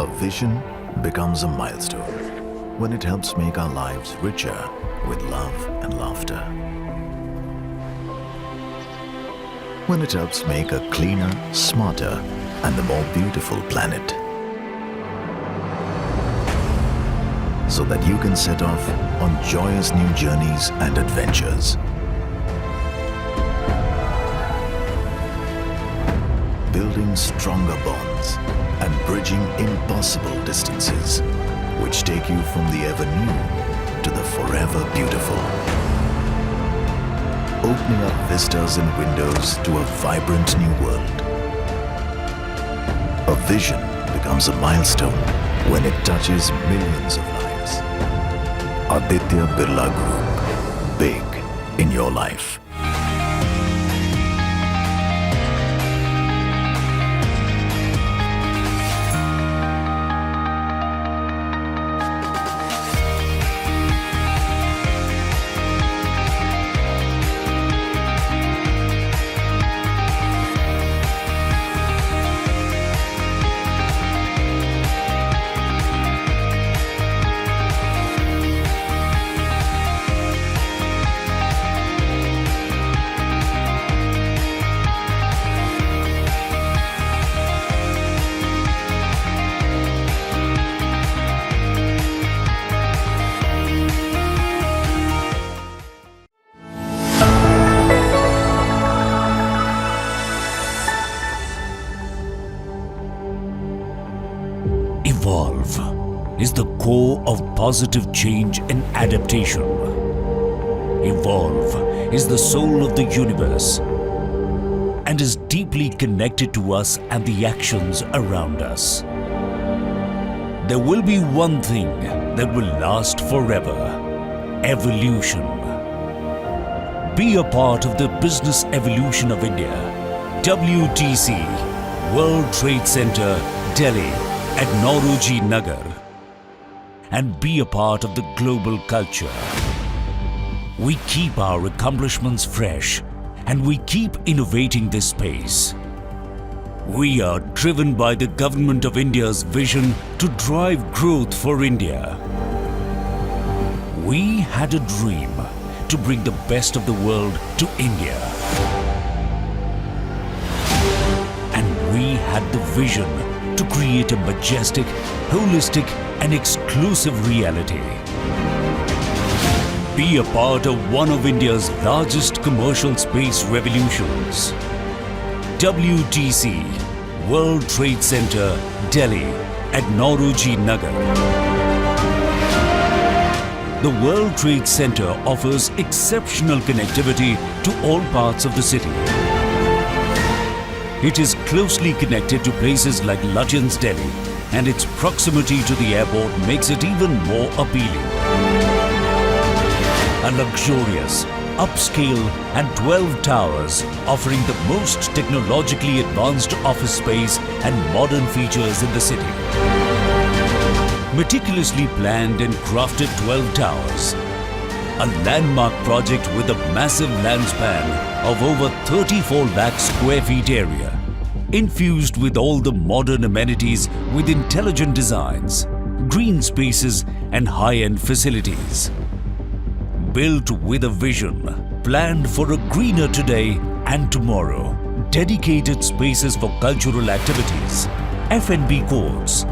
A vision becomes a milestone when it helps make our lives richer with love and laughter. When it helps make a cleaner, smarter, and a more beautiful planet. So that you can set off on joyous new journeys and adventures. Building stronger bonds and bridging impossible distances, which take you from the ever new to the forever beautiful. Opening up vistas and windows to a vibrant new world. A vision becomes a milestone when it touches millions of lives. Aditya Birla Group. Big in your life. Evolve is the core of positive change and adaptation. Evolve is the soul of the universe and is deeply connected to us and the actions around us. There will be one thing that will last forever: evolution. Be a part of the business evolution of India. WTC, World Trade Center, Delhi, at Nauroji Nagar, and be a part of the global culture. We keep our accomplishments fresh and we keep innovating this space. We are driven by the Government of India's vision to drive growth for India. We had a dream to bring the best of the world to India. And we had the vision to create a majestic, holistic and exclusive reality. Be a part of one of India's largest commercial space revolutions. WTC, World Trade Center, Delhi, at Nauroji Nagar. The World Trade Center offers exceptional connectivity to all parts of the city. It is closely connected to places like Lutyens, Delhi, and its proximity to the airport makes it even more appealing. A luxurious, upscale and 12 towers offering the most technologically advanced office space and modern features in the city. Meticulously planned and crafted 12 towers. A landmark project with a massive land span of over 34 lakh square feet area, infused with all the modern amenities with intelligent designs, green spaces and high-end facilities. Built with a vision, planned for a greener today and tomorrow. Dedicated spaces for cultural activities, F&B courts,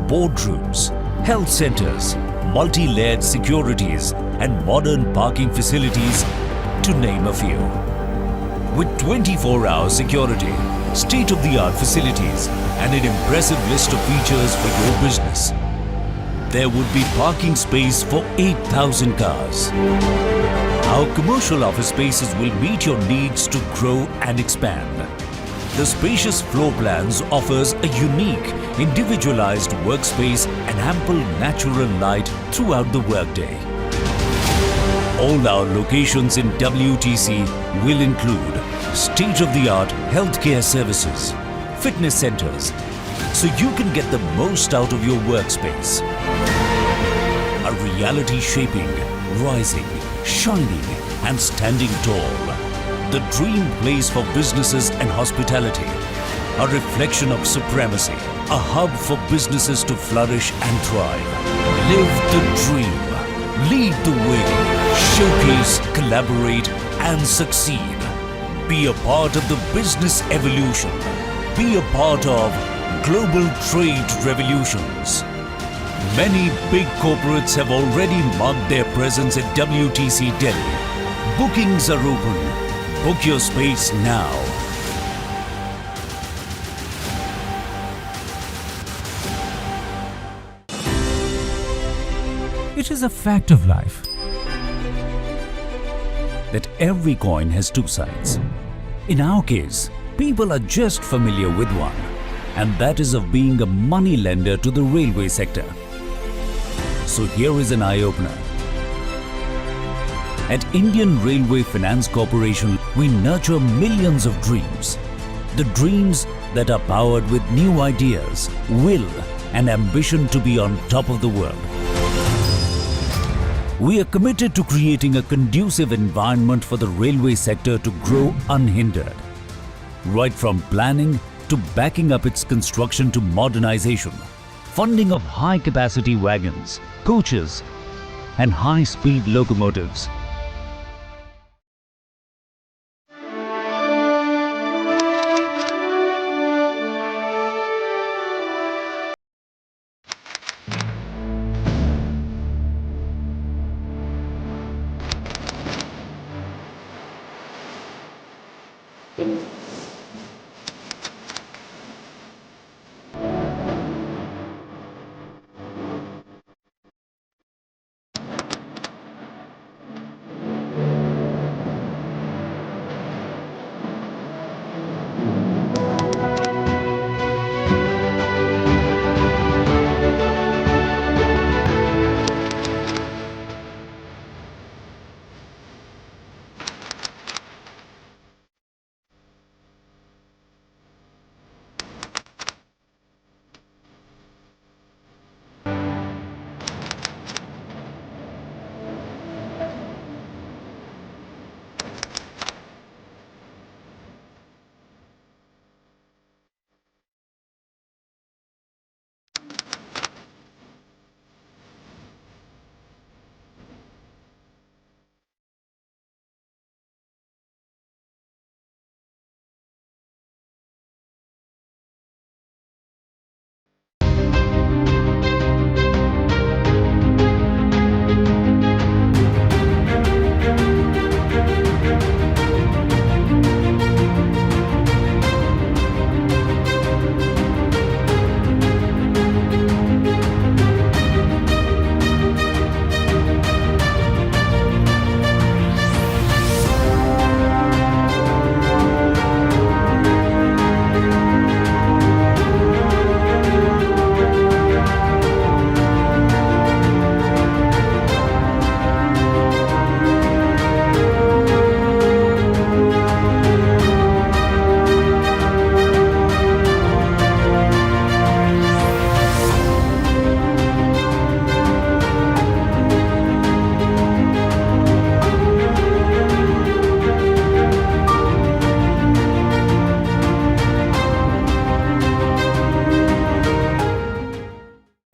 boardrooms, health centers, multi-layered securities and modern parking facilities, to name a few. With 24-hour security, state-of-the-art facilities and an impressive list of features for your business, there would be parking space for 8,000 cars. Our commercial office spaces will meet your needs to grow and expand. The spacious floor plans offers a unique, individualized workspace and ample natural light throughout the workday. All our locations in WTC will include state-of-the-art healthcare services, fitness centers, so you can get the most out of your workspace. A reality shaping, rising, shining and standing tall. The dream place for businesses and hospitality. A reflection of supremacy. A hub for businesses to flourish and thrive. Live the dream. Lead the way. Showcase, collaborate and succeed. Be a part of the business evolution. Be a part of global trade revolutions. Many big corporates have already marked their presence at WTC Delhi. Bookings are open. Book your space now. It is a fact of life That every coin has two sides. In our case, people are just familiar with one, and that is of being a money lender to the railway sector. So here is an eye-opener. At Indian Railway Finance Corporation, we nurture millions of dreams. The dreams that are powered with new ideas, will and ambition to be on top of the world. We are committed to creating a conducive environment for the railway sector to grow unhindered. Right from planning to backing up its construction to modernization, funding of high-capacity wagons, coaches and high-speed locomotives.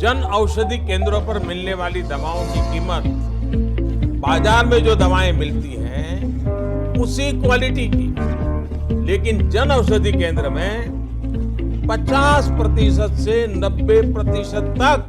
Jan Aushadhi केंद्रों पर मिलने वाली दवाओं की कीमत बाजार में जो दवाएं मिलती हैं उसी क्वालिटी की, लेकिन जन औषधि केंद्र में 50% से 90% तक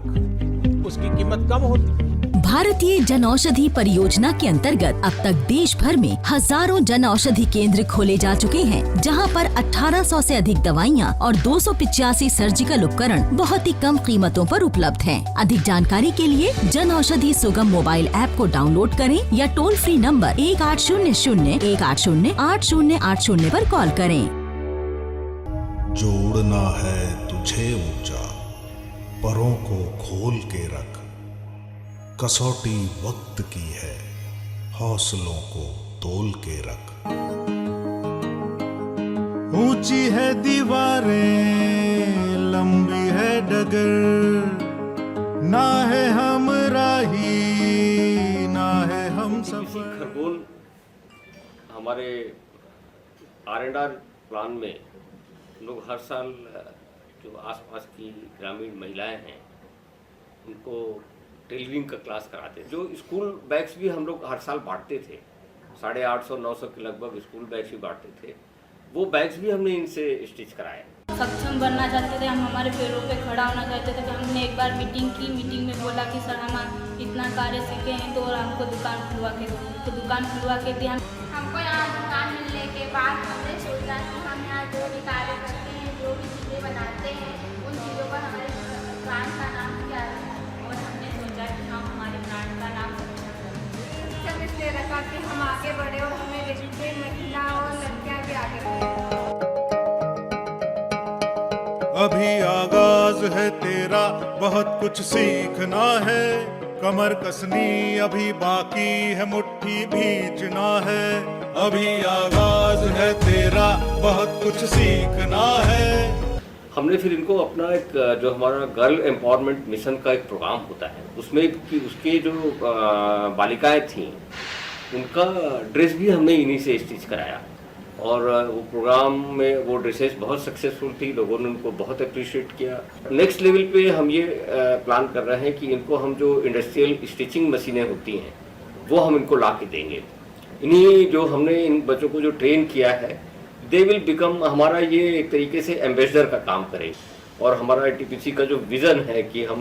उसकी कीमत कम होती है। भारतीय जन औषधि परियोजना के अंतर्गत अब तक देश भर में हजारों जन औषधि केंद्र खोले जा चुके हैं, जहां पर 1800 से अधिक दवाइयां और 285 सर्जिकल उपकरण बहुत ही कम कीमतों पर उपलब्ध हैं। अधिक जानकारी के लिए जन औषधि सुगम मोबाइल ऐप को डाउनलोड करें या टोल फ्री नंबर 1800 180 8080 पर कॉल करें। जोड़ना है तुझे ऊंचा, परों को खोल के रख। कसौटी वक्त की है, हौसलों को तोल के रख। ऊंची है दीवारें, लंबी है डगर, ना है हम राही, ना है हम सफर। खरगोन हमारे R&R प्लान में लोग हर साल जो आसपास की ग्रामीण महिलाएं हैं उनको टेलरिंग का क्लास कराते हैं। जो स्कूल बैग्स भी हम लोग हर साल बांटते थे, 850-900 के लगभग स्कूल बैग्स भी बांटते थे, वो बैग्स भी हमने इनसे स्टिच कराए। सक्षम बनना चाहते थे, हम हमारे पैरों पे खड़ा होना चाहते थे। तो हमने एक बार मीटिंग में बोला कि सर हम इतना कार्य सीखे हैं तो हमको दुकान खुलवा के दो। तो दुकान खुलवा के दिया। हमको यहाँ दुकान मिलने के बाद हमने सोचा कि हम यहाँ जो भी कार्य करते हैं, जो भी चीज़ें बनाते हैं, उन चीज़ों पर हमारे ब्रांड का नाम क्या है। और हमने सोचा कि हम हमारे ब्रांड का नाम सब इसलिए रखा कि हम आगे बढ़े और हमें देखते महिला और लड़कियाँ भी आगे बढ़े। अभी आगाज है तेरा, बहुत कुछ सीखना है। कमर कसनी अभी बाकी है, मुट्ठी भींचना है। अभी आगाज है तेरा, बहुत कुछ सीखना है। हमने फिर इनको अपना एक जो हमारा गर्ल एम्पावरमेंट मिशन का एक प्रोग्राम होता है, उसमें उसके जो बालिकाएं थीं उनका ड्रेस भी हमने इन्हीं से स्टिच कराया। और वो प्रोग्राम में वो ड्रेसेस बहुत सक्सेसफुल थी, लोगों ने उनको बहुत अप्रिशिएट किया। नेक्स्ट लेवल पे हम ये प्लान कर रहे हैं कि इनको हम जो इंडस्ट्रियल स्टिचिंग मशीनें होती हैं वो हम इनको ला के देंगे। इन्हीं जो हमने इन बच्चों को जो ट्रेन किया है, दे विल बिकम, हमारा ये एक तरीके से एम्बेसडर का काम करेगी। और हमारा ITPC का जो विज़न है कि हम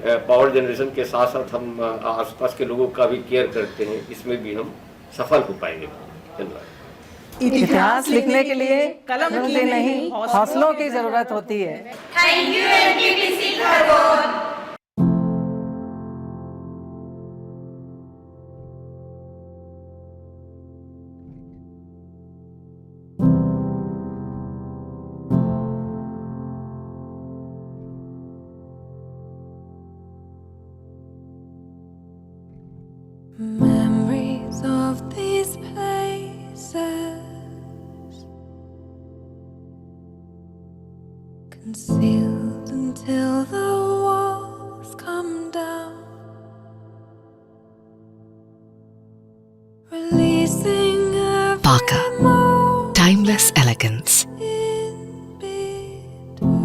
पावर जनरेशन के साथ साथ हम आसपास के लोगों का भी केयर करते हैं, इसमें भी हम सफल हो पाएंगे। धन्यवाद। इतिहास लिखने के लिए कलम की नहीं, हौसलों की जरूरत होती है। Thank you NTPC Khargone. Memories of these places concealed until the walls come down, releasing every Parker. Timeless elegance. in between.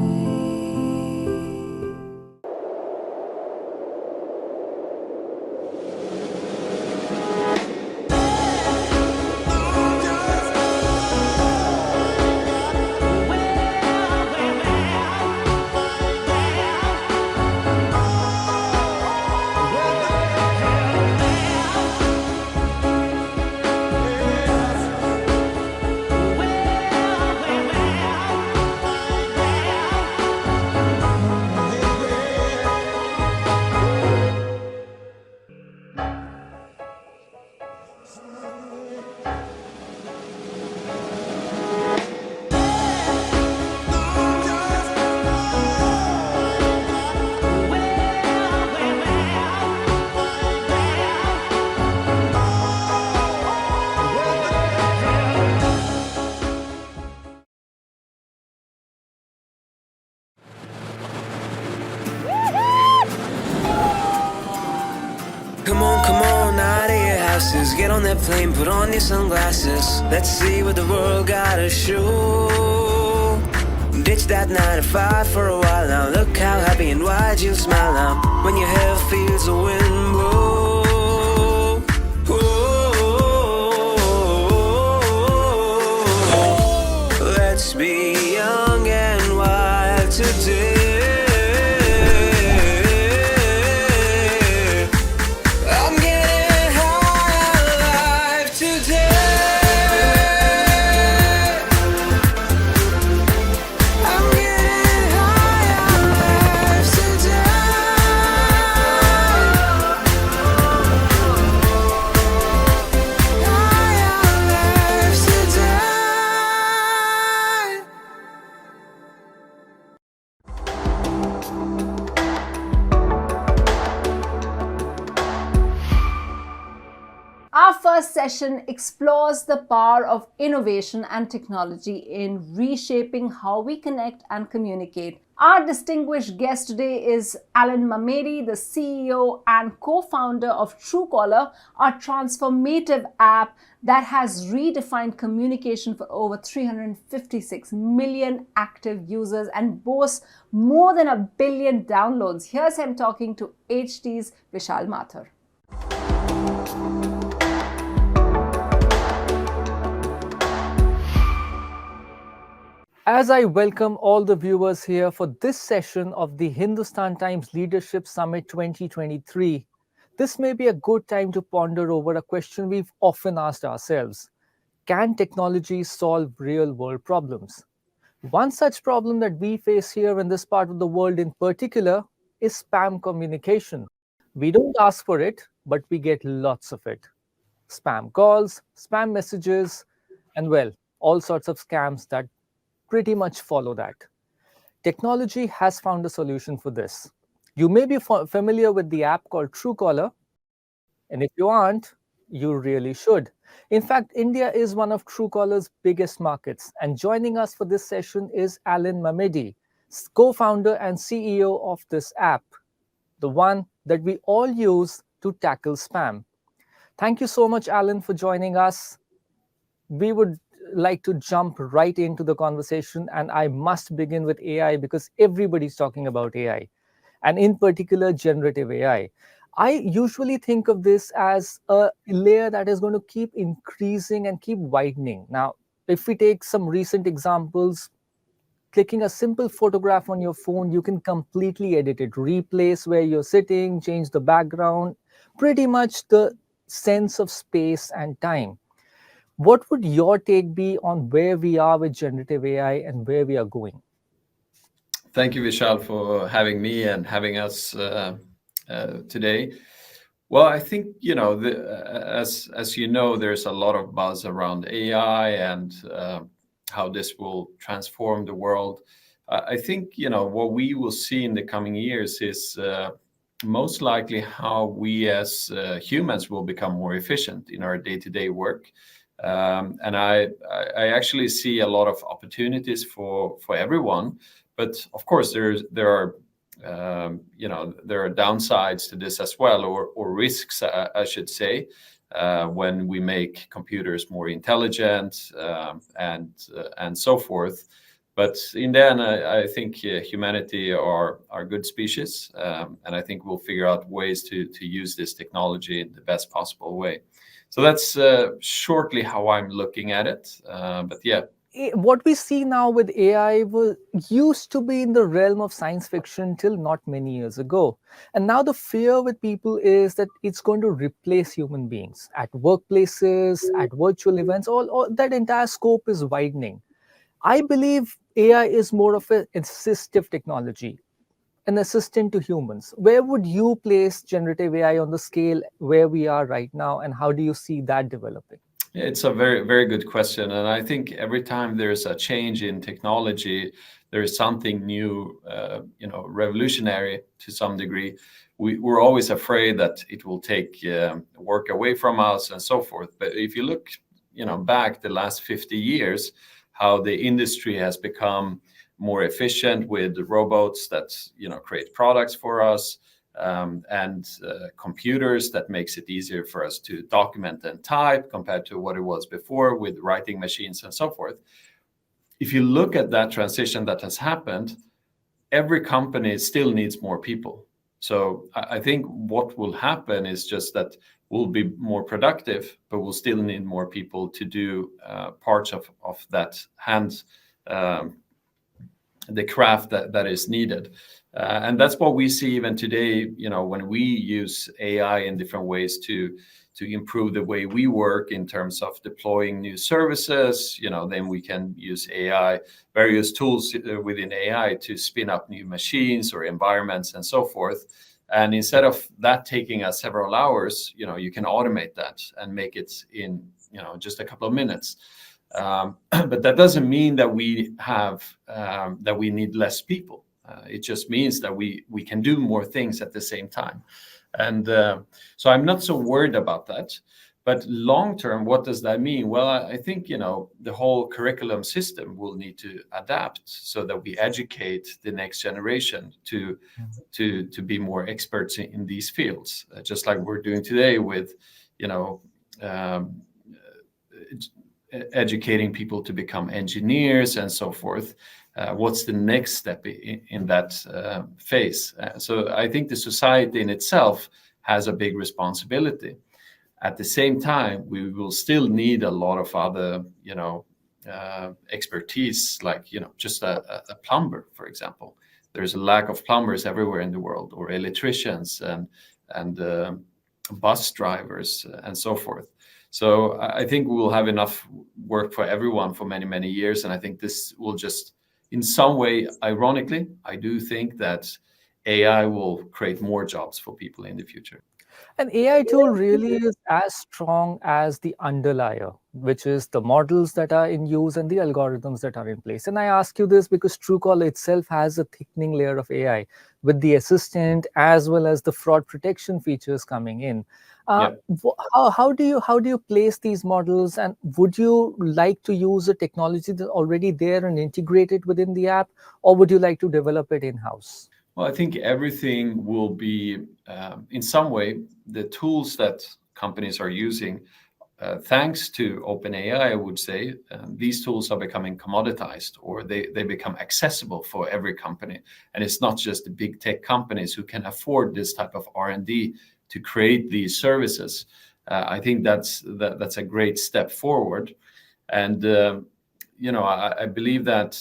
Come on, out of your houses. Get on that plane, put on your sunglasses. Let's see what the world got to show. Ditch that 9 to 5 for a while now. Look how happy and wide you smile now when your hair feels the wind blow. Let's be young and wild today. first session explores the power of innovation and technology in reshaping how we connect and communicate. Our distinguished guest today is Alan Mamedi, the CEO and co-founder of Truecaller, a transformative app that has redefined communication for over 356 million active users and boasts more than 1 billion downloads. Here's him talking to HT's Vishal Mathur. As I welcome all the viewers here for this session of the Hindustan Times Leadership Summit 2023, this may be a good time to ponder over a question we've often asked ourselves. Can technology solve real-world problems? One such problem that we face here in this part of the world in particular is spam communication. We don't ask for it, but we get lots of it. Spam calls, spam messages, and well, all sorts of scams that pretty much follow that. Technology has found a solution for this. You may be familiar with the app called Truecaller, and if you aren't, you really should. In fact, India is one of Truecaller's biggest markets, and joining us for this session is Alan Mamedi, co-founder and CEO of this app, the one that we all use to tackle spam. Thank you so much, Alan, for joining us. We would like to jump right into the conversation, and I must begin with AI because everybody's talking about AI, and in particular generative AI. I usually think of this as a layer that is going to keep increasing and keep widening. Now, if we take some recent examples, clicking a simple photograph on your phone, you can completely edit it, replace where you're sitting, change the background, pretty much the sense of space and time. What would your take be on where we are with generative AI and where we are going? Thank you, Vishal, for having me and having us today. Well, I think, as you know, there's a lot of buzz around AI and how this will transform the world. I think, what we will see in the coming years is most likely how we as humans will become more efficient in our day-to-day work. And I actually see a lot of opportunities for everyone, but of course there are downsides to this as well, or risks, I should say, when we make computers more intelligent and so forth. But in the end, I think humanity are a good species, and I think we'll figure out ways to use this technology in the best possible way. So that's shortly how I'm looking at it. But yeah. What we see now with AI used to be in the realm of science fiction till not many years ago. And now the fear with people is that it's going to replace human beings at workplaces, at virtual events, all that entire scope is widening. I believe AI is more of an assistive technology, an assistant to humans. Where would you place generative AI on the scale where we are right now, and how do you see that developing? Yeah, it's a very, very good question. And I think every time there's a change in technology, there is something new, revolutionary to some degree. We're always afraid that it will take work away from us and so forth. But if you look, back the last 50 years, how the industry has become more efficient with robots that create products for us, and computers that makes it easier for us to document and type compared to what it was before with writing machines and so forth. If you look at that transition that has happened, every company still needs more people. So I think what will happen is just that we'll be more productive, but we'll still need more people to do parts of that hand, the craft that is needed. And that's what we see even today, when we use AI in different ways to improve the way we work in terms of deploying new services, then we can use AI, various tools within AI to spin up new machines or environments and so forth. And instead of that taking us several hours, you can automate that and make it in, just a couple of minutes. But that doesn't mean that we need less people. It just means that we can do more things at the same time. And so I'm not so worried about that. But long term, what does that mean? Well, I think, you know, the whole curriculum system will need to adapt so that we educate the next generation to be more experts in these fields, just like we're doing today with, you know, educating people to become engineers and so forth. What's the next step in that phase? So I think the society in itself has a big responsibility. At the same time, we will still need a lot of other, you know, expertise, like, you know, just a plumber, for example. There's a lack of plumbers everywhere in the world, or electricians and bus drivers and so forth. So I think we will have enough work for everyone for many, many years. And I think this will just, in some way, ironically, I do think that AI will create more jobs for people in the future. An AI tool really is as strong as the underlier, which is the models that are in use and the algorithms that are in place. And I ask you this because Truecaller itself has a thickening layer of AI with the assistant as well as the fraud protection features coming in. How do you place these models, and would you like to use a technology that's already there and integrate it within the app, or would you like to develop it in-house? Well, I think everything will be, in some way, the tools that companies are using, thanks to OpenAI, I would say, these tools are becoming commoditized, or they become accessible for every company. And it's not just the big tech companies who can afford this type of R&D to create these services. I think that's a great step forward. And you know, I believe that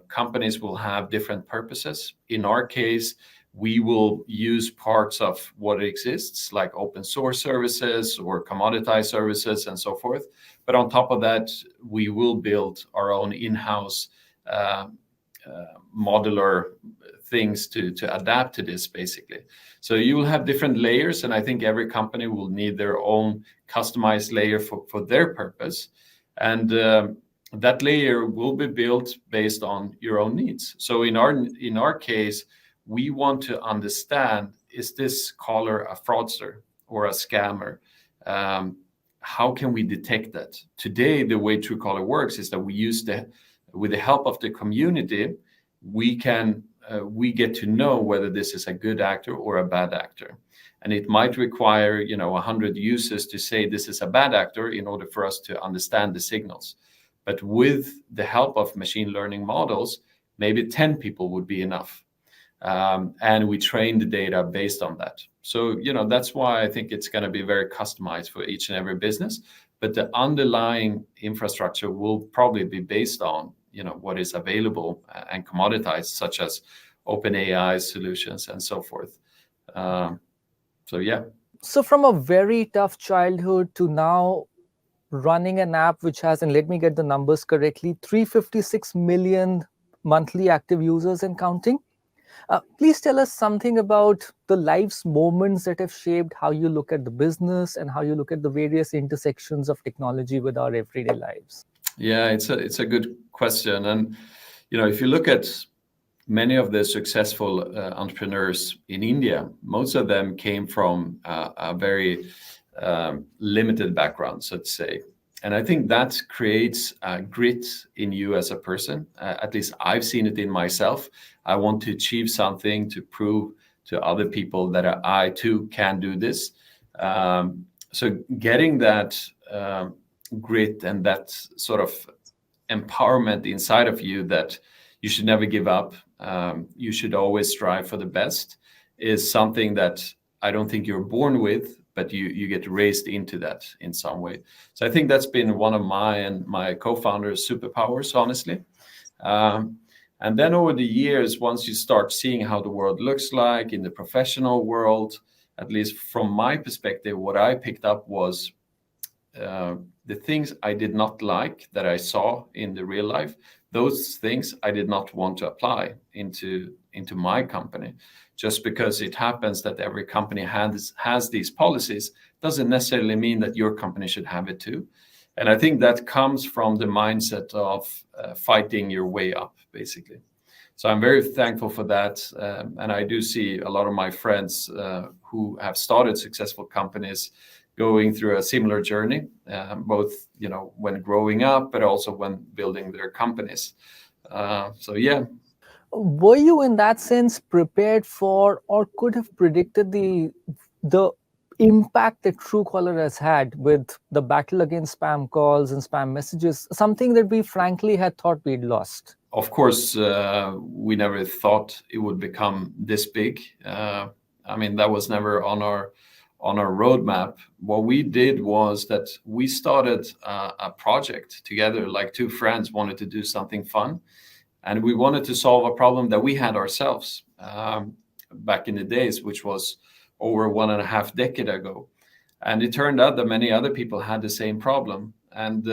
companies will have different purposes. In our case, we will use parts of what exists, like open source services or commoditized services and so forth. But on top of that, we will build our own in-house modular things to adapt to this, basically. So you will have different layers, and I think every company will need their own customized layer for their purpose. And that layer will be built based on your own needs. So in our case, we want to understand, is this caller a fraudster or a scammer? How can we detect that? Today, the way Truecaller works is that with the help of the community, we get to know whether this is a good actor or a bad actor. And it might require, you know, 100 users to say this is a bad actor in order for us to understand the signals. But with the help of machine learning models, maybe 10 people would be enough. And we train the data based on that. So, you know, that's why I think it's going to be very customized for each and every business. But the underlying infrastructure will probably be based on, you know, what is available and commoditized, such as OpenAI solutions and so forth. So, yeah. So from a very tough childhood to now running an app which has, and let me get the numbers correctly, 356 million monthly active users and counting. Please tell us something about the life's moments that have shaped how you look at the business and how you look at the various intersections of technology with our everyday lives. Yeah, it's a good question. And, you know, if you look at many of the successful entrepreneurs in India, most of them came from a very limited background, so to say. And I think that creates grit in you as a person. At least I've seen it in myself. I want to achieve something to prove to other people that I too can do this. So getting that grit and that sort of empowerment inside of you that you should never give up, you should always strive for the best, is something that I don't think you're born with, but you get raised into that in some way. So I think that's been one of my and my co-founders' superpowers, honestly. And then over the years, once you start seeing how the world looks like in the professional world, at least from my perspective, what I picked up was the things I did not like that I saw in the real life. Those things I did not want to apply into my company. Just because it happens that every company has these policies doesn't necessarily mean that your company should have it too. And I think that comes from the mindset of fighting your way up, basically. So I'm very thankful for that. And I do see a lot of my friends who have started successful companies going through a similar journey, both when growing up, but also when building their companies. So yeah. Were you in that sense prepared for or could have predicted the impact that Truecaller has had with the battle against spam calls and spam messages, something that we frankly had thought we'd lost? Of course, we never thought it would become this big. I mean, that was never on our roadmap. What we did was that we started a project together, like two friends wanted to do something fun, and we wanted to solve a problem that we had ourselves back in the days, which was over 1.5 decades ago. And it turned out that many other people had the same problem, and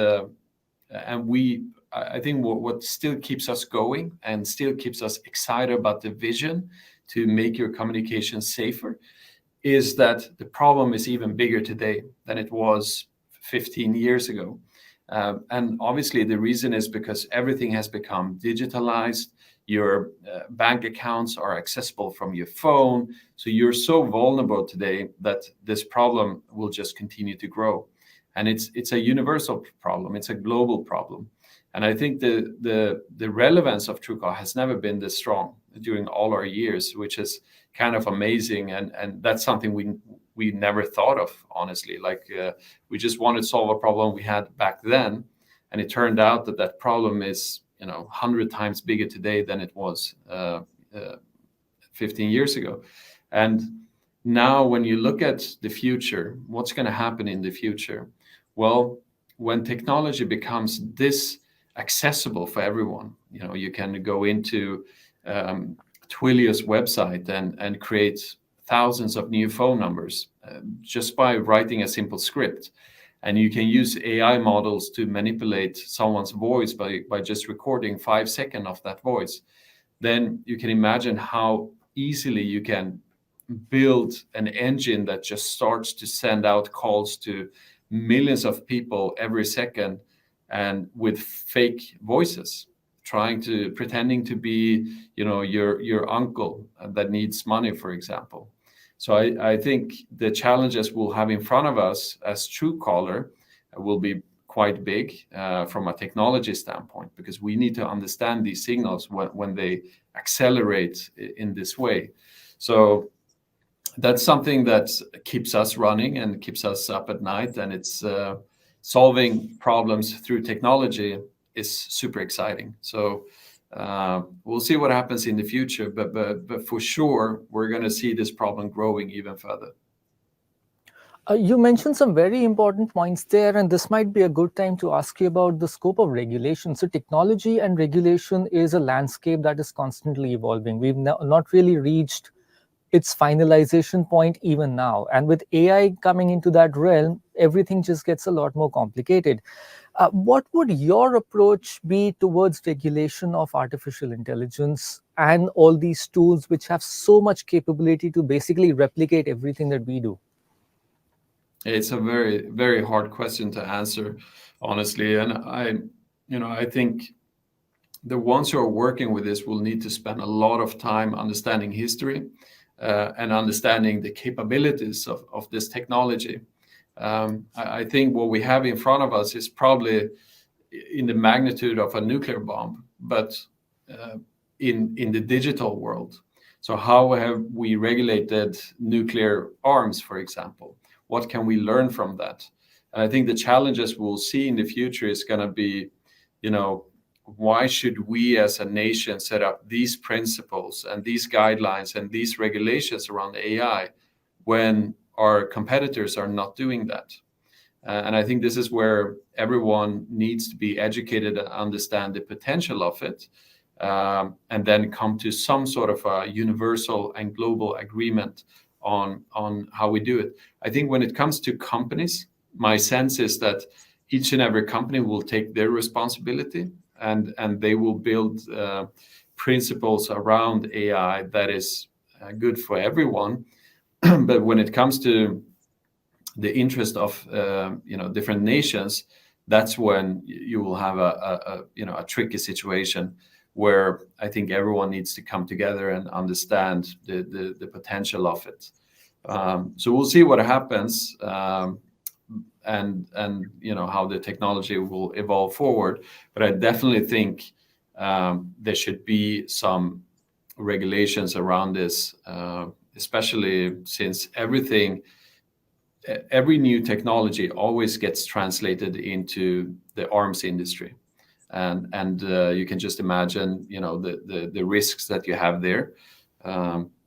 I think what still keeps us going and still keeps us excited about the vision to make your communication safer is that the problem is even bigger today than it was 15 years ago. And obviously the reason is because everything has become digitalized. Your bank accounts are accessible from your phone. So you're so vulnerable today that this problem will just continue to grow. And it's a universal problem. It's a global problem. And I think the relevance of Truecaller has never been this strong during all our years, which is kind of amazing. And that's something we never thought of, honestly. We just wanted to solve a problem we had back then. And it turned out that problem is 100 times bigger today than it was 15 years ago. And now when you look at the future, what's going to happen in the future? Well, when technology becomes this accessible for everyone, you can go into Twilio's website and create thousands of new phone numbers just by writing a simple script. And you can use AI models to manipulate someone's voice by just recording 5 seconds of that voice. Then you can imagine how easily you can build an engine that just starts to send out calls to millions of people every second, and with fake voices, pretending to be, your uncle that needs money, for example. So I think the challenges we'll have in front of us as Truecaller will be quite big from a technology standpoint, because we need to understand these signals when they accelerate in this way. So that's something that keeps us running and keeps us up at night, and it's solving problems through technology is super exciting. So we'll see what happens in the future, but for sure we're going to see this problem growing even further. You mentioned some very important points there, and this might be a good time to ask you about the scope of regulation. So technology and regulation is a landscape that is constantly evolving. We've not really reached its finalization point even now. And with AI coming into that realm, everything just gets a lot more complicated. What would your approach be towards regulation of artificial intelligence and all these tools which have so much capability to basically replicate everything that we do? It's a very, very hard question to answer, honestly. And I think the ones who are working with this will need to spend a lot of time understanding history and understanding the capabilities of this technology. I think what we have in front of us is probably in the magnitude of a nuclear bomb, but in the digital world. So how have we regulated nuclear arms, for example? What can we learn from that? And I think the challenges we'll see in the future is going to be, why should we as a nation set up these principles and these guidelines and these regulations around AI when our competitors are not doing that? And I think this is where everyone needs to be educated and understand the potential of it, and then come to some sort of a universal and global agreement on how we do it. I think when it comes to companies, my sense is that each and every company will take their responsibility and they will build principles around AI that is good for everyone. But when it comes to the interest of different nations, that's when you will have a tricky situation where I think everyone needs to come together and understand the potential of it. So we'll see what happens. and how the technology will evolve forward. But I definitely think there should be some regulations around this, especially since every new technology always gets translated into the arms industry, and you can just imagine the risks that you have there.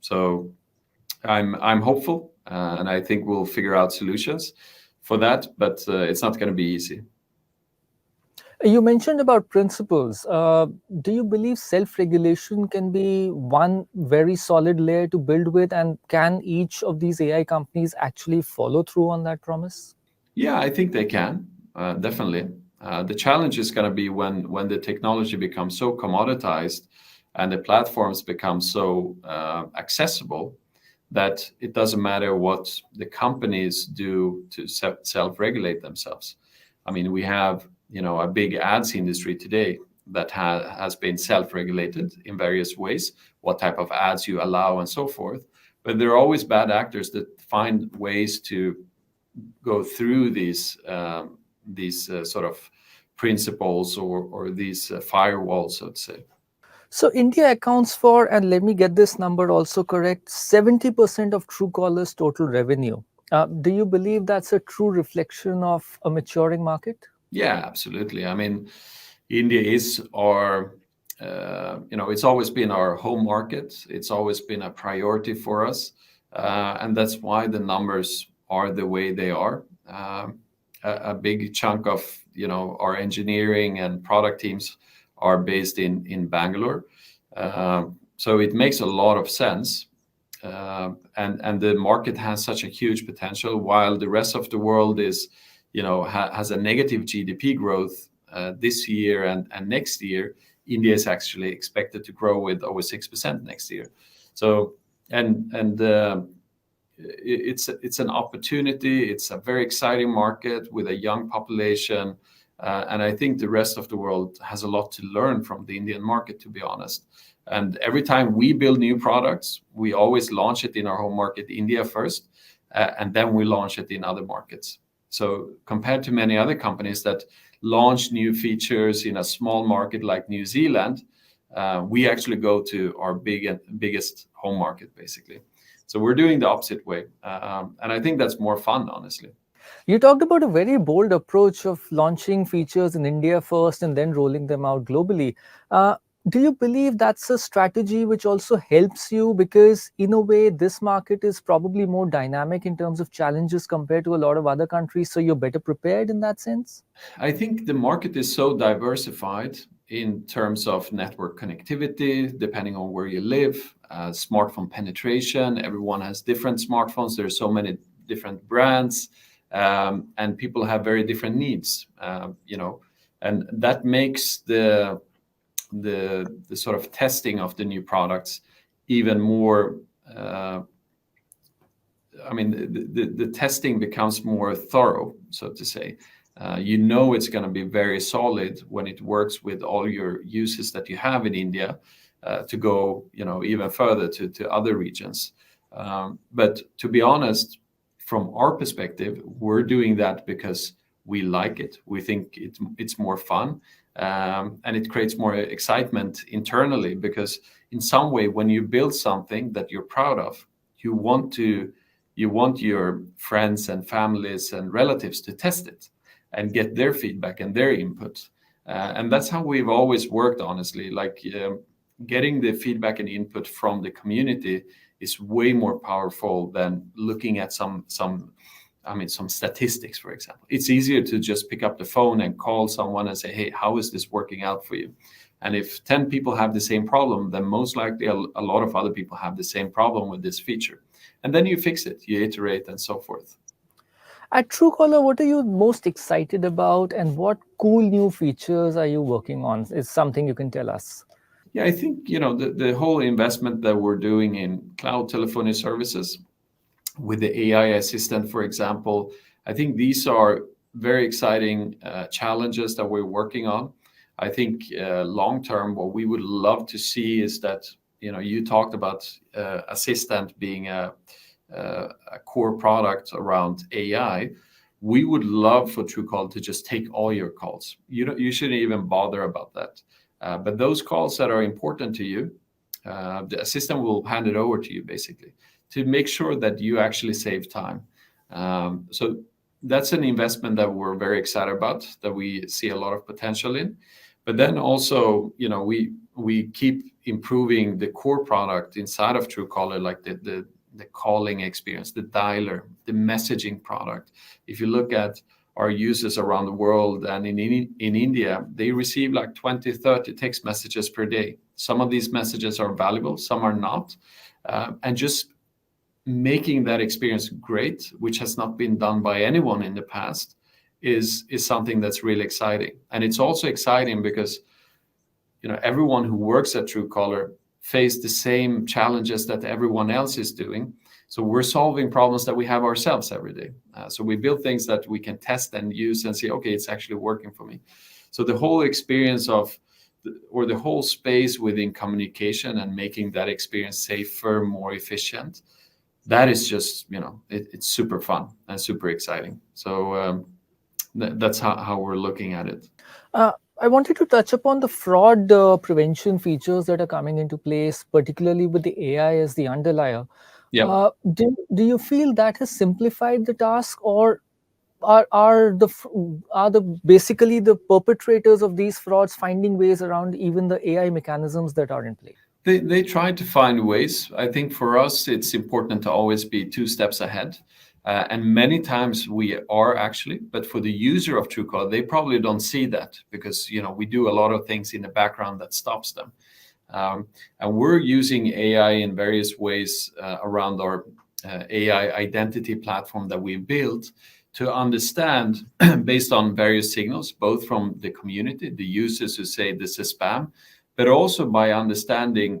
So I'm hopeful, and I think we'll figure out solutions for that, but it's not going to be easy. You mentioned about principles. Do you believe self-regulation can be one very solid layer to build with, and can each of these AI companies actually follow through on that promise? Yeah, I think they can, definitely. The challenge is going to be when the technology becomes so commoditized and the platforms become so accessible that it doesn't matter what the companies do to self-regulate themselves. I mean, we have a big ads industry today that has been self-regulated in various ways, what type of ads you allow and so forth. But there are always bad actors that find ways to go through these sort of principles or these firewalls, so to say. So India accounts for, and let me get this number also correct, 70% of Truecaller's total revenue. Do you believe that's a true reflection of a maturing market? Yeah, absolutely. I mean, India is our, it's always been our home market. It's always been a priority for us. And that's why the numbers are the way they are. A big chunk of, our engineering and product teams are based in Bangalore. So it makes a lot of sense. And the market has such a huge potential, while the rest of the world is, has a negative GDP growth this year and next year. India is actually expected to grow with over 6% next year. So, it's an opportunity. It's a very exciting market with a young population. And I think the rest of the world has a lot to learn from the Indian market, to be honest. And every time we build new products, we always launch it in our home market, India first, and then we launch it in other markets. So compared to many other companies that launch new features in a small market like New Zealand, we actually go to our biggest home market, basically. So we're doing the opposite way. And I think that's more fun, honestly. You talked about a very bold approach of launching features in India first and then rolling them out globally. Do you believe that's a strategy which also helps you? Because in a way, this market is probably more dynamic in terms of challenges compared to a lot of other countries. So you're better prepared in that sense? I think the market is so diversified in terms of network connectivity, depending on where you live, smartphone penetration. Everyone has different smartphones. There are so many different brands, and people have very different needs, and that makes the sort of testing of the new products even more. The testing becomes more thorough, so to say. It's going to be very solid when it works with all your uses that you have in India, to go even further to other regions. But to be honest, from our perspective, we're doing that because we like it. We think it's more fun, and it creates more excitement internally, because in some way, when you build something that you're proud of, you want your friends and families and relatives to test it and get their feedback and their input. And that's how we've always worked, honestly. Like, getting the feedback and input from the community is way more powerful than looking at some statistics, for example. It's easier to just pick up the phone and call someone and say, hey, how is this working out for you? And if 10 people have the same problem, then most likely a lot of other people have the same problem with this feature. And then you fix it, you iterate, and so forth. At Truecaller, what are you most excited about, and what cool new features are you working on? Is something you can tell us? Yeah, I think, the whole investment that we're doing in cloud telephony services with the AI assistant, for example, I think these are very exciting challenges that we're working on. I think long term, what we would love to see is that, you talked about assistant being a core product around AI. we would love for Truecaller to just take all your calls. You shouldn't even bother about that. But those calls that are important to you, the assistant will hand it over to you basically to make sure that you actually save time. So that's an investment that we're very excited about, that we see a lot of potential in. But then also, we keep improving the core product inside of Truecaller, like the calling experience, the dialer, the messaging product. If you look at our users around the world and in India, they receive like 20, 30 text messages per day. Some of these messages are valuable, some are not. And just making that experience great, which has not been done by anyone in the past, is something that's really exciting. And it's also exciting because everyone who works at Truecaller face the same challenges that everyone else is doing. So we're solving problems that we have ourselves every day. So we build things that we can test and use and see, okay, it's actually working for me. So the whole experience or the whole space within communication and making that experience safer, more efficient, that is just, it's super fun and super exciting. So that's how we're looking at it. I wanted to touch upon the fraud prevention features that are coming into place, particularly with the AI as the underlier. Yeah. Do you feel that has simplified the task, or are basically the perpetrators of these frauds finding ways around even the AI mechanisms that are in place? They try to find ways. I think for us, it's important to always be 2 steps ahead. And many times we are actually, but for the user of Truecaller, they probably don't see that because, we do a lot of things in the background that stops them. And we're using AI in various ways around our AI identity platform that we built to understand based on various signals, both from the community, the users who say this is spam, but also by understanding,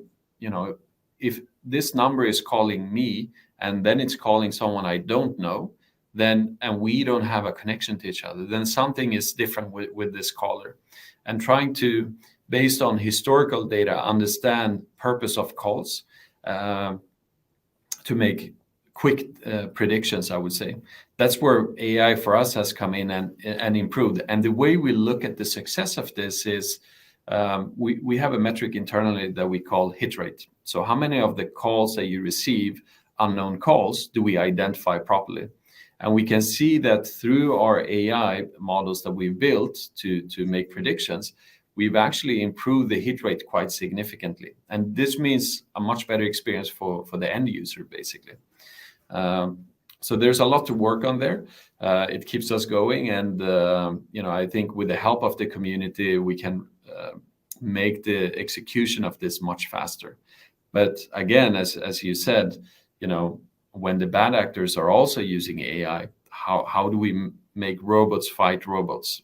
if this number is calling me and then it's calling someone I don't know, and we don't have a connection to each other, then something is different with this caller. And trying to, based on historical data, understand purpose of calls to make quick predictions, I would say. That's where AI for us has come in and improved. And the way we look at the success of this is we have a metric internally that we call hit rate. So how many of the calls that you receive, unknown calls, do we identify properly? And we can see that through our AI models that we've built to make predictions, we've actually improved the hit rate quite significantly. And this means a much better experience for the end user, basically. So there's a lot to work on there. It keeps us going. And, I think with the help of the community, we can make the execution of this much faster. But again, as you said, when the bad actors are also using AI, how do we make robots fight robots,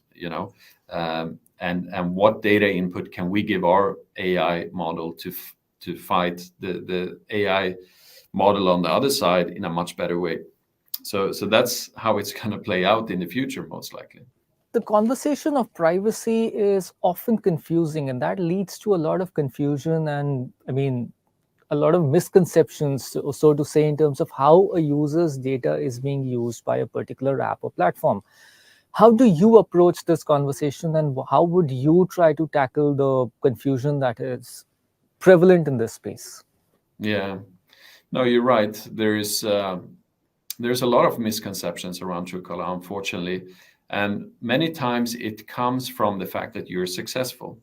and what data input can we give our AI model to fight the AI model on the other side in a much better way. So that's how it's going to play out in the future, most likely. The conversation of privacy is often confusing, and that leads to a lot of confusion and, a lot of misconceptions, so to say, in terms of how a user's data is being used by a particular app or platform. How do you approach this conversation, and how would you try to tackle the confusion that is prevalent in this space? Yeah, no, you're right. There's a lot of misconceptions around Truecaller, unfortunately. And many times it comes from the fact that you're successful.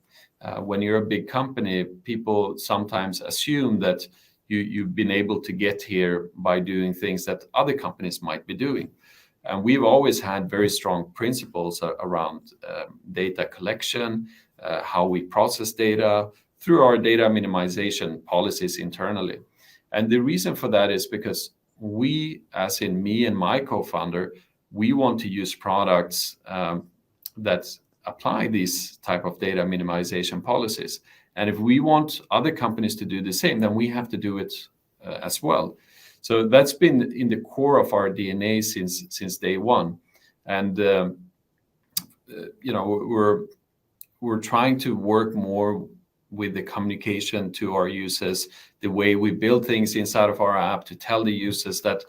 When you're a big company, people sometimes assume that you've been able to get here by doing things that other companies might be doing. And we've always had very strong principles around data collection, how we process data through our data minimization policies internally. And the reason for that is because we, as in me and my co-founder, we want to use products that apply these type of data minimization policies. And if we want other companies to do the same, then we have to do it as well. So that's been in the core of our DNA since day one. And we're trying to work more with the communication to our users, the way we build things inside of our app to tell the users that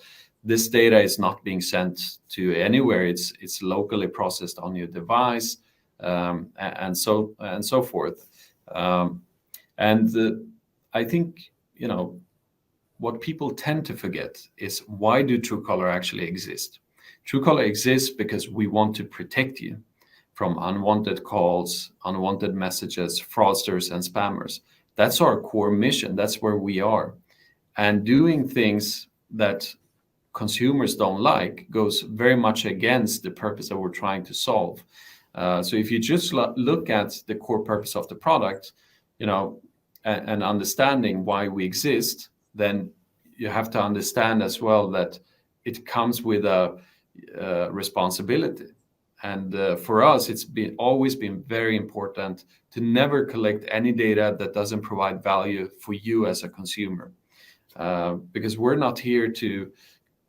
this data is not being sent to anywhere. It's locally processed on your device, and so forth. I think, what people tend to forget is, why do Truecaller actually exist? Truecaller exists because we want to protect you from unwanted calls, unwanted messages, fraudsters, and spammers. That's our core mission. That's where we are. And doing things that consumers don't like goes very much against the purpose that we're trying to solve. So if you just look at the core purpose of the product, and understanding why we exist, then you have to understand as well that it comes with a responsibility. And for us, it's always been very important to never collect any data that doesn't provide value for you as a consumer. Because we're not here to,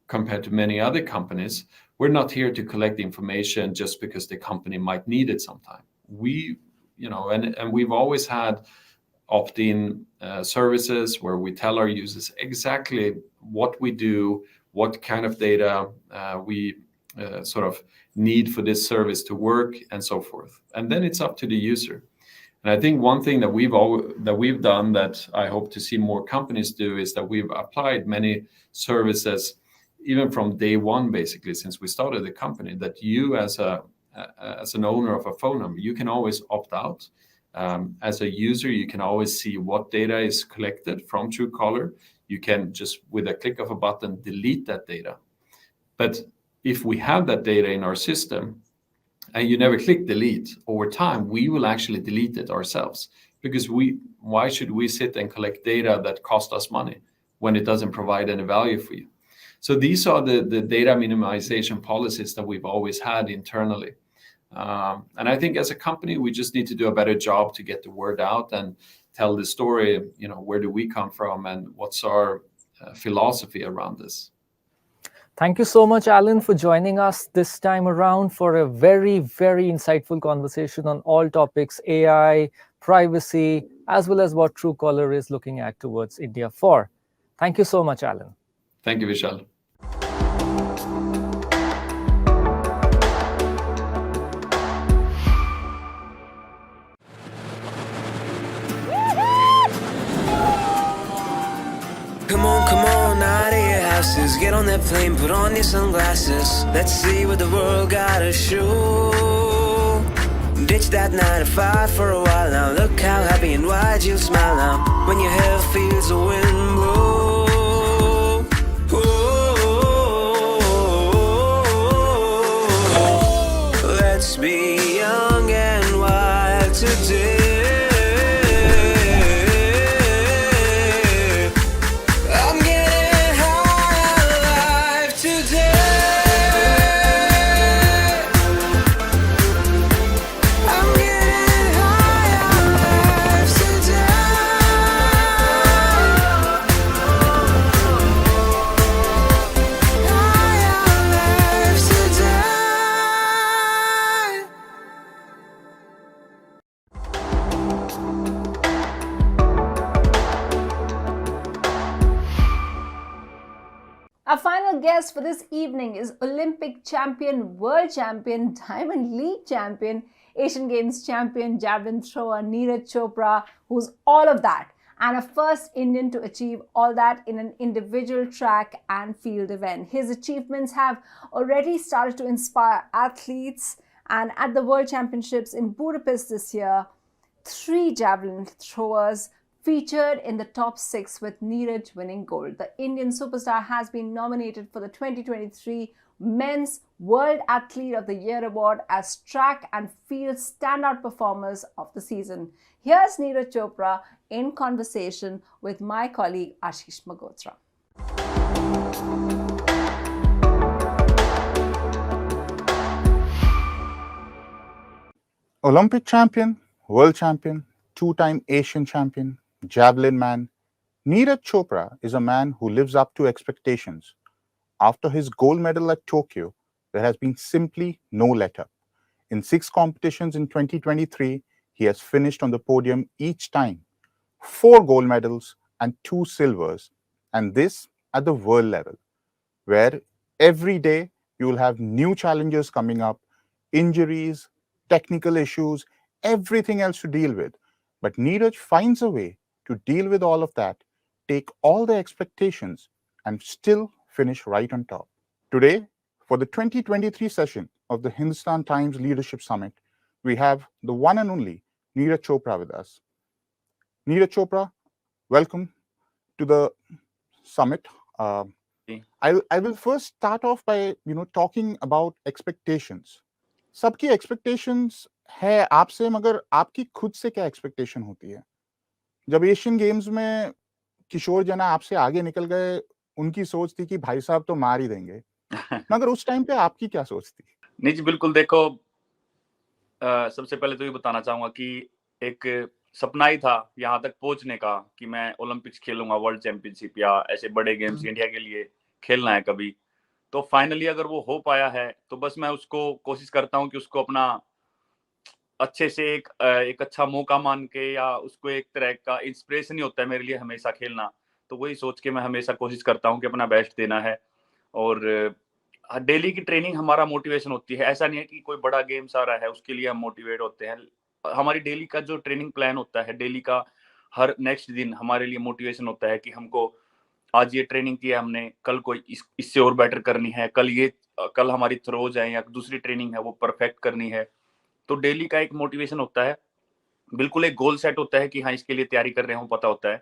compared to many other companies, we're not here to collect information just because the company might need it sometime. And we've always had opt-in services where we tell our users exactly what we do, what kind of data we sort of need for this service to work, and so forth. And then it's up to the user. And I think one thing that we've done that I hope to see more companies do is that we've applied many services, even from day one, basically, since we started the company, that you as an owner of a phone number, you can always opt out. As a user, you can always see what data is collected from Truecaller. You can just, with a click of a button, delete that data. But if we have that data in our system and you never click delete, over time, we will actually delete it ourselves. Because why should we sit and collect data that cost us money when it doesn't provide any value for you? So these are the data minimization policies that we've always had internally. And I think as a company, we just need to do a better job to get the word out and tell the story, where do we come from and what's our philosophy around this. Thank you so much, Alan, for joining us this time around for a very, very insightful conversation on all topics, AI, privacy, as well as what Truecaller is looking at towards India for. Thank you so much, Alan. Thank you, Vishal. Come on, out of your houses. Get on that plane, put on your sunglasses. Let's see what the world got to show. Ditch that 9 to 5 for a while now. Look how happy and wide you smile now when your hair feels the wind blow. Let's be young and wild today. Our final guest for this evening is Olympic champion, world champion, Diamond League champion, Asian Games champion, javelin thrower Neeraj Chopra, who's all of that, and a first Indian to achieve all that in an individual track and field event. His achievements have already started to inspire athletes, and at the World Championships in Budapest this year, 3 javelin throwers featured in the top 6, with Neeraj winning gold. The Indian superstar has been nominated for the 2023 Men's World Athlete of the Year Award as track and field standout performers of the season. Here's Neeraj Chopra in conversation with my colleague Ashish Magotra. Olympic champion, world champion, 2-time Asian champion, javelin man, Neeraj Chopra is a man who lives up to expectations. After his gold medal at Tokyo, there has been simply no let-up. In 6 competitions in 2023, he has finished on the podium each time. 4 gold medals and 2 silvers, and this at the world level. where every day you will have new challenges coming up, injuries, technical issues, everything else to deal with. But Neeraj finds a way to deal with all of that, take all the expectations, and still finish right on top. Today, for the 2023 session of the Hindustan Times Leadership Summit, we have the one and only Neeraj Chopra with us. Neeraj Chopra, welcome to the summit. I will first start off by talking about expectations. सबकी expectations है आपसे, मगर आपकी खुद से क्या expectation होती है? जब एशियन गेम्स में किशोर जना आपसे आगे निकल गए, उनकी सोच थी कि भाई साहब तो मार ही देंगे, मगर उस टाइम पे आपकी क्या सोच थी? नहीं जी, बिल्कुल देखो, सबसे पहले तो ये बताना चाहूंगा कि एक सपना ही था यहाँ तक पहुंचने का कि मैं ओलंपिक्स खेलूंगा, वर्ल्ड चैंपियनशिप या ऐसे बड़े गेम्स इंडिया के लिए खेलना है कभी। तो फाइनली अगर वो हो पाया है तो बस मैं उसको कोशिश करता हूँ कि उसको अपना अच्छे से एक अच्छा मौका मान के, या उसको एक तरह का इंस्पिरेशन ही होता है मेरे लिए हमेशा खेलना। तो वही सोच के मैं हमेशा कोशिश करता हूँ कि अपना बेस्ट देना है। और डेली की ट्रेनिंग हमारा मोटिवेशन होती है। ऐसा नहीं है कि कोई बड़ा गेम्स आ रहा है उसके लिए हम मोटिवेट होते हैं। हमारी डेली का जो ट्रेनिंग प्लान होता है, डेली का हर नेक्स्ट दिन हमारे लिए मोटिवेशन होता है कि हमको आज ये ट्रेनिंग की है हमने, कल को इससे और बेटर करनी है, कल हमारी थ्रोज है या दूसरी ट्रेनिंग है वो परफेक्ट करनी है। तो डेली का एक मोटिवेशन होता है, बिल्कुल एक गोल सेट होता है कि हाँ इसके लिए तैयारी कर रहे हो, पता होता है।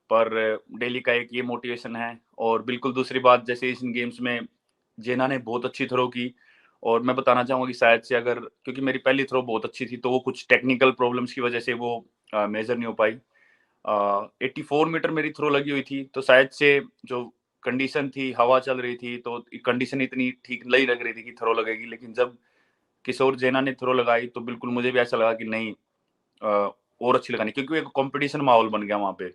पर डेली का एक ये मोटिवेशन है। और बिल्कुल दूसरी बात, जैसे एशियन गेम्स में जेना ने बहुत अच्छी थ्रो की, और मैं बताना चाहूंगा कि शायद से अगर, क्योंकि मेरी पहली थ्रो बहुत अच्छी थी तो वो कुछ टेक्निकल प्रॉब्लम्स की वजह से वो मेजर नहीं हो पाई। 84 मीटर मेरी थ्रो लगी हुई थी, तो शायद से जो कंडीशन थी, हवा चल रही थी, तो कंडीशन इतनी ठीक नहीं लग रही थी कि थ्रो लगेगी। लेकिन जब किशोर जेना ने थ्रो लगाई तो बिल्कुल मुझे भी ऐसा लगा कि नहीं, और अच्छी लगानी, क्योंकि एक कंपटीशन माहौल बन गया वहाँ पे।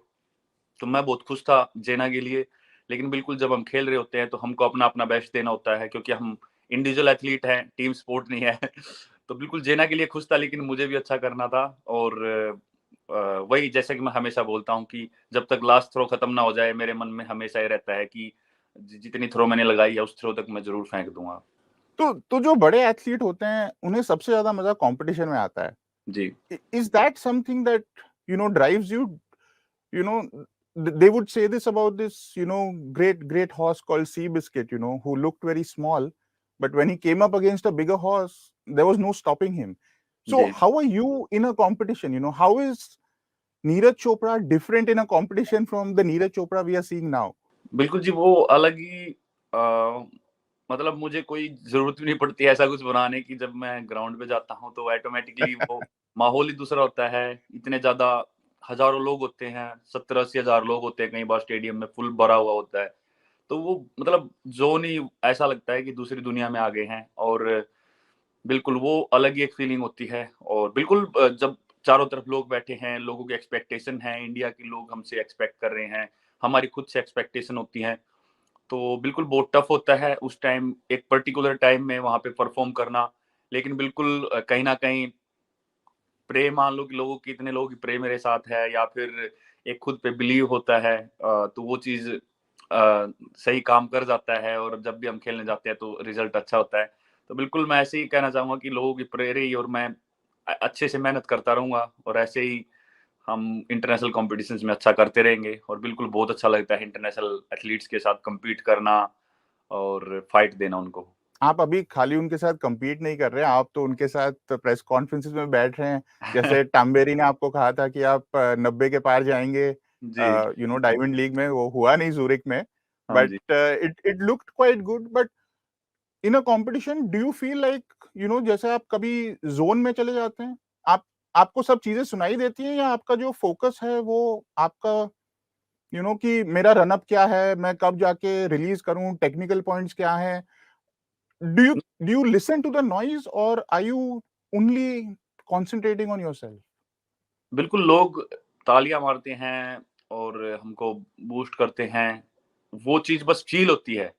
तो मैं बहुत खुश था जेना के लिए। लेकिन बिल्कुल जब हम खेल रहे होते हैं तो हमको अपना बेस्ट देना होता है, क्योंकि हम इंडिविजुअल एथलीट हैं, टीम स्पोर्ट नहीं है। तो बिल्कुल जेना के लिए खुश था, लेकिन मुझे भी अच्छा करना था। और वही जैसा कि मैं हमेशा बोलता हूँ कि जब तक लास्ट थ्रो खत्म ना हो जाए, मेरे मन में हमेशा ये रहता है कि जितनी थ्रो मैंने लगाई है उस थ्रो तक मैं जरूर फेंक दूंगा। तो जो बड़े एथलीट होते हैं उन्हें सबसे ज्यादा मजा कंपटीशन में आता है जी। Is that something that drives you you know they would say this about this great horse called Seabiscuit, who looked very small, but when he came up against a bigger horse there was no stopping him. So जी। how are you in a competition? How is Neeraj Chopra different in a competition from the Neeraj Chopra we are seeing now? बिल्कुल जी, वो अलग ही मतलब मुझे कोई जरूरत भी नहीं पड़ती ऐसा कुछ बनाने की। जब मैं ग्राउंड पे जाता हूँ तो ऑटोमेटिकली वो माहौल ही दूसरा होता है। इतने ज्यादा हजारों लोग होते हैं, 70-80 हजार लोग होते हैं, कई बार स्टेडियम में फुल भरा हुआ होता है। तो वो मतलब जोन ही ऐसा लगता है कि दूसरी दुनिया में आ गए हैं। और बिल्कुल वो अलग ही एक फीलिंग होती है। और बिल्कुल जब चारों तरफ लोग बैठे हैं, लोगों की एक्सपेक्टेशन है, इंडिया के लोग हमसे एक्सपेक्ट कर रहे हैं, हमारी खुद से एक्सपेक्टेशन होती है, तो बिल्कुल बहुत टफ होता है उस टाइम, एक पर्टिकुलर टाइम में वहाँ पे परफॉर्म करना। लेकिन बिल्कुल कहीं ना कहीं प्रे, मान लो कि लोगों की, इतने लोगों की प्रे मेरे साथ है, या फिर एक खुद पे बिलीव होता है, तो वो चीज सही काम कर जाता है। और जब भी हम खेलने जाते हैं तो रिजल्ट अच्छा होता है। तो बिल्कुल मैं ऐसे ही कहना चाहूंगा कि लोगों की प्रे रही, और मैं अच्छे से मेहनत करता रहूंगा, और ऐसे ही हम इंटरनेशनल कॉम्पिटिशन्स में अच्छा करते रहेंगे। और बिल्कुल बहुत अच्छा लगता है इंटरनेशनल एथलीट्स के साथ compete करना और फाइट देना उनको। आप अभी खाली उनके साथ compete नहीं कर रहे हैं, आप तो उनके साथ प्रेस कॉन्फ्रेंसेस में बैठ रहे हैं। जैसे टैम्बेरी ने आपको कहा था कि आप 90 के पार जाएंगे जी। डायमंड लीग में, वो हुआ नहीं ज़ूरिक में, हाँ बट जी। It looked quite good. But in a competition do you feel like जैसे आप कभी जोन में चले जाते हैं, आपको सब चीजें सुनाई देती हैं, या आपका जो फोकस है वो आपका कि मेरा रनअप क्या है, मैं कब जाके रिलीज करूं, टेक्निकल पॉइंट्स क्या हैं? Do you listen to the noise, और are you only concentrating on yourself? बिल्कुल, लोग तालियां मारते हैं और हमको बूस्ट करते हैं, वो चीज बस फील होती है।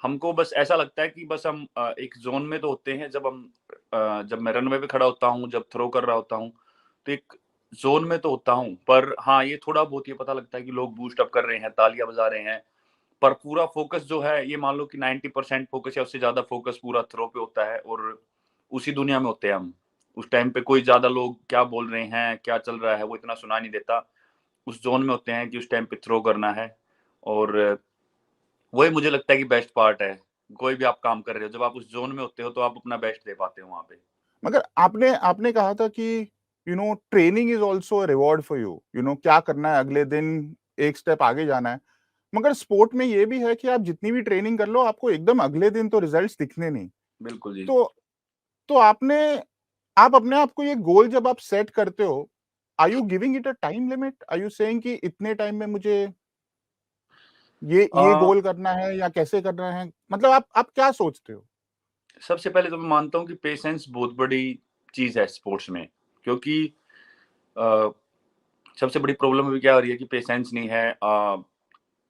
हमको बस ऐसा लगता है कि बस हम एक जोन में तो होते हैं। जब मैं रनवे पे खड़ा होता हूँ, जब थ्रो कर रहा होता हूँ, तो एक जोन में तो होता हूँ। पर हाँ, ये थोड़ा बहुत ये पता लगता है कि लोग बूस्ट अप कर रहे हैं, तालियां बजा रहे हैं, पर पूरा फोकस जो है ये मान लो कि 90% फोकस या उससे ज्यादा फोकस पूरा थ्रो पे होता है, और उसी दुनिया में होते हैं हम। उस टाइम पे कोई ज्यादा लोग क्या बोल रहे हैं, क्या चल रहा है, वो इतना सुना नहीं देता। उस जोन में होते हैं कि उस टाइम पे थ्रो करना है, और वही मुझे लगता है कि बेस्ट पार्ट है। कोई भी आप काम कर रहे हो, जब आप उस जोन में होते हो तो आप अपना बेस्ट दे पाते हो वहां पे। मगर आपने आपने कहा था कि training is also reward for you, क्या करना है अगले दिन, एक स्टेप आगे जाना है। मगर स्पोर्ट में ये भी है कि आप जितनी भी ट्रेनिंग कर लो, आपको एकदम अगले दिन तो रिजल्ट्स दिखने नहीं। बिल्कुल जी। तो तो आप अपने आप को ये गोल जब आप सेट करते हो, are you giving it a time limit? Are you saying कि इतने टाइम में मुझे ये आ, गोल करना है, या कैसे करना है? मतलब आप क्या सोचते हो? सबसे पहले तो मैं मानता हूँ कि पेशेंस बहुत बड़ी चीज है स्पोर्ट्स में, क्योंकि अ, सबसे बड़ी प्रॉब्लम अभी क्या हो रही है कि पेशेंस नहीं है।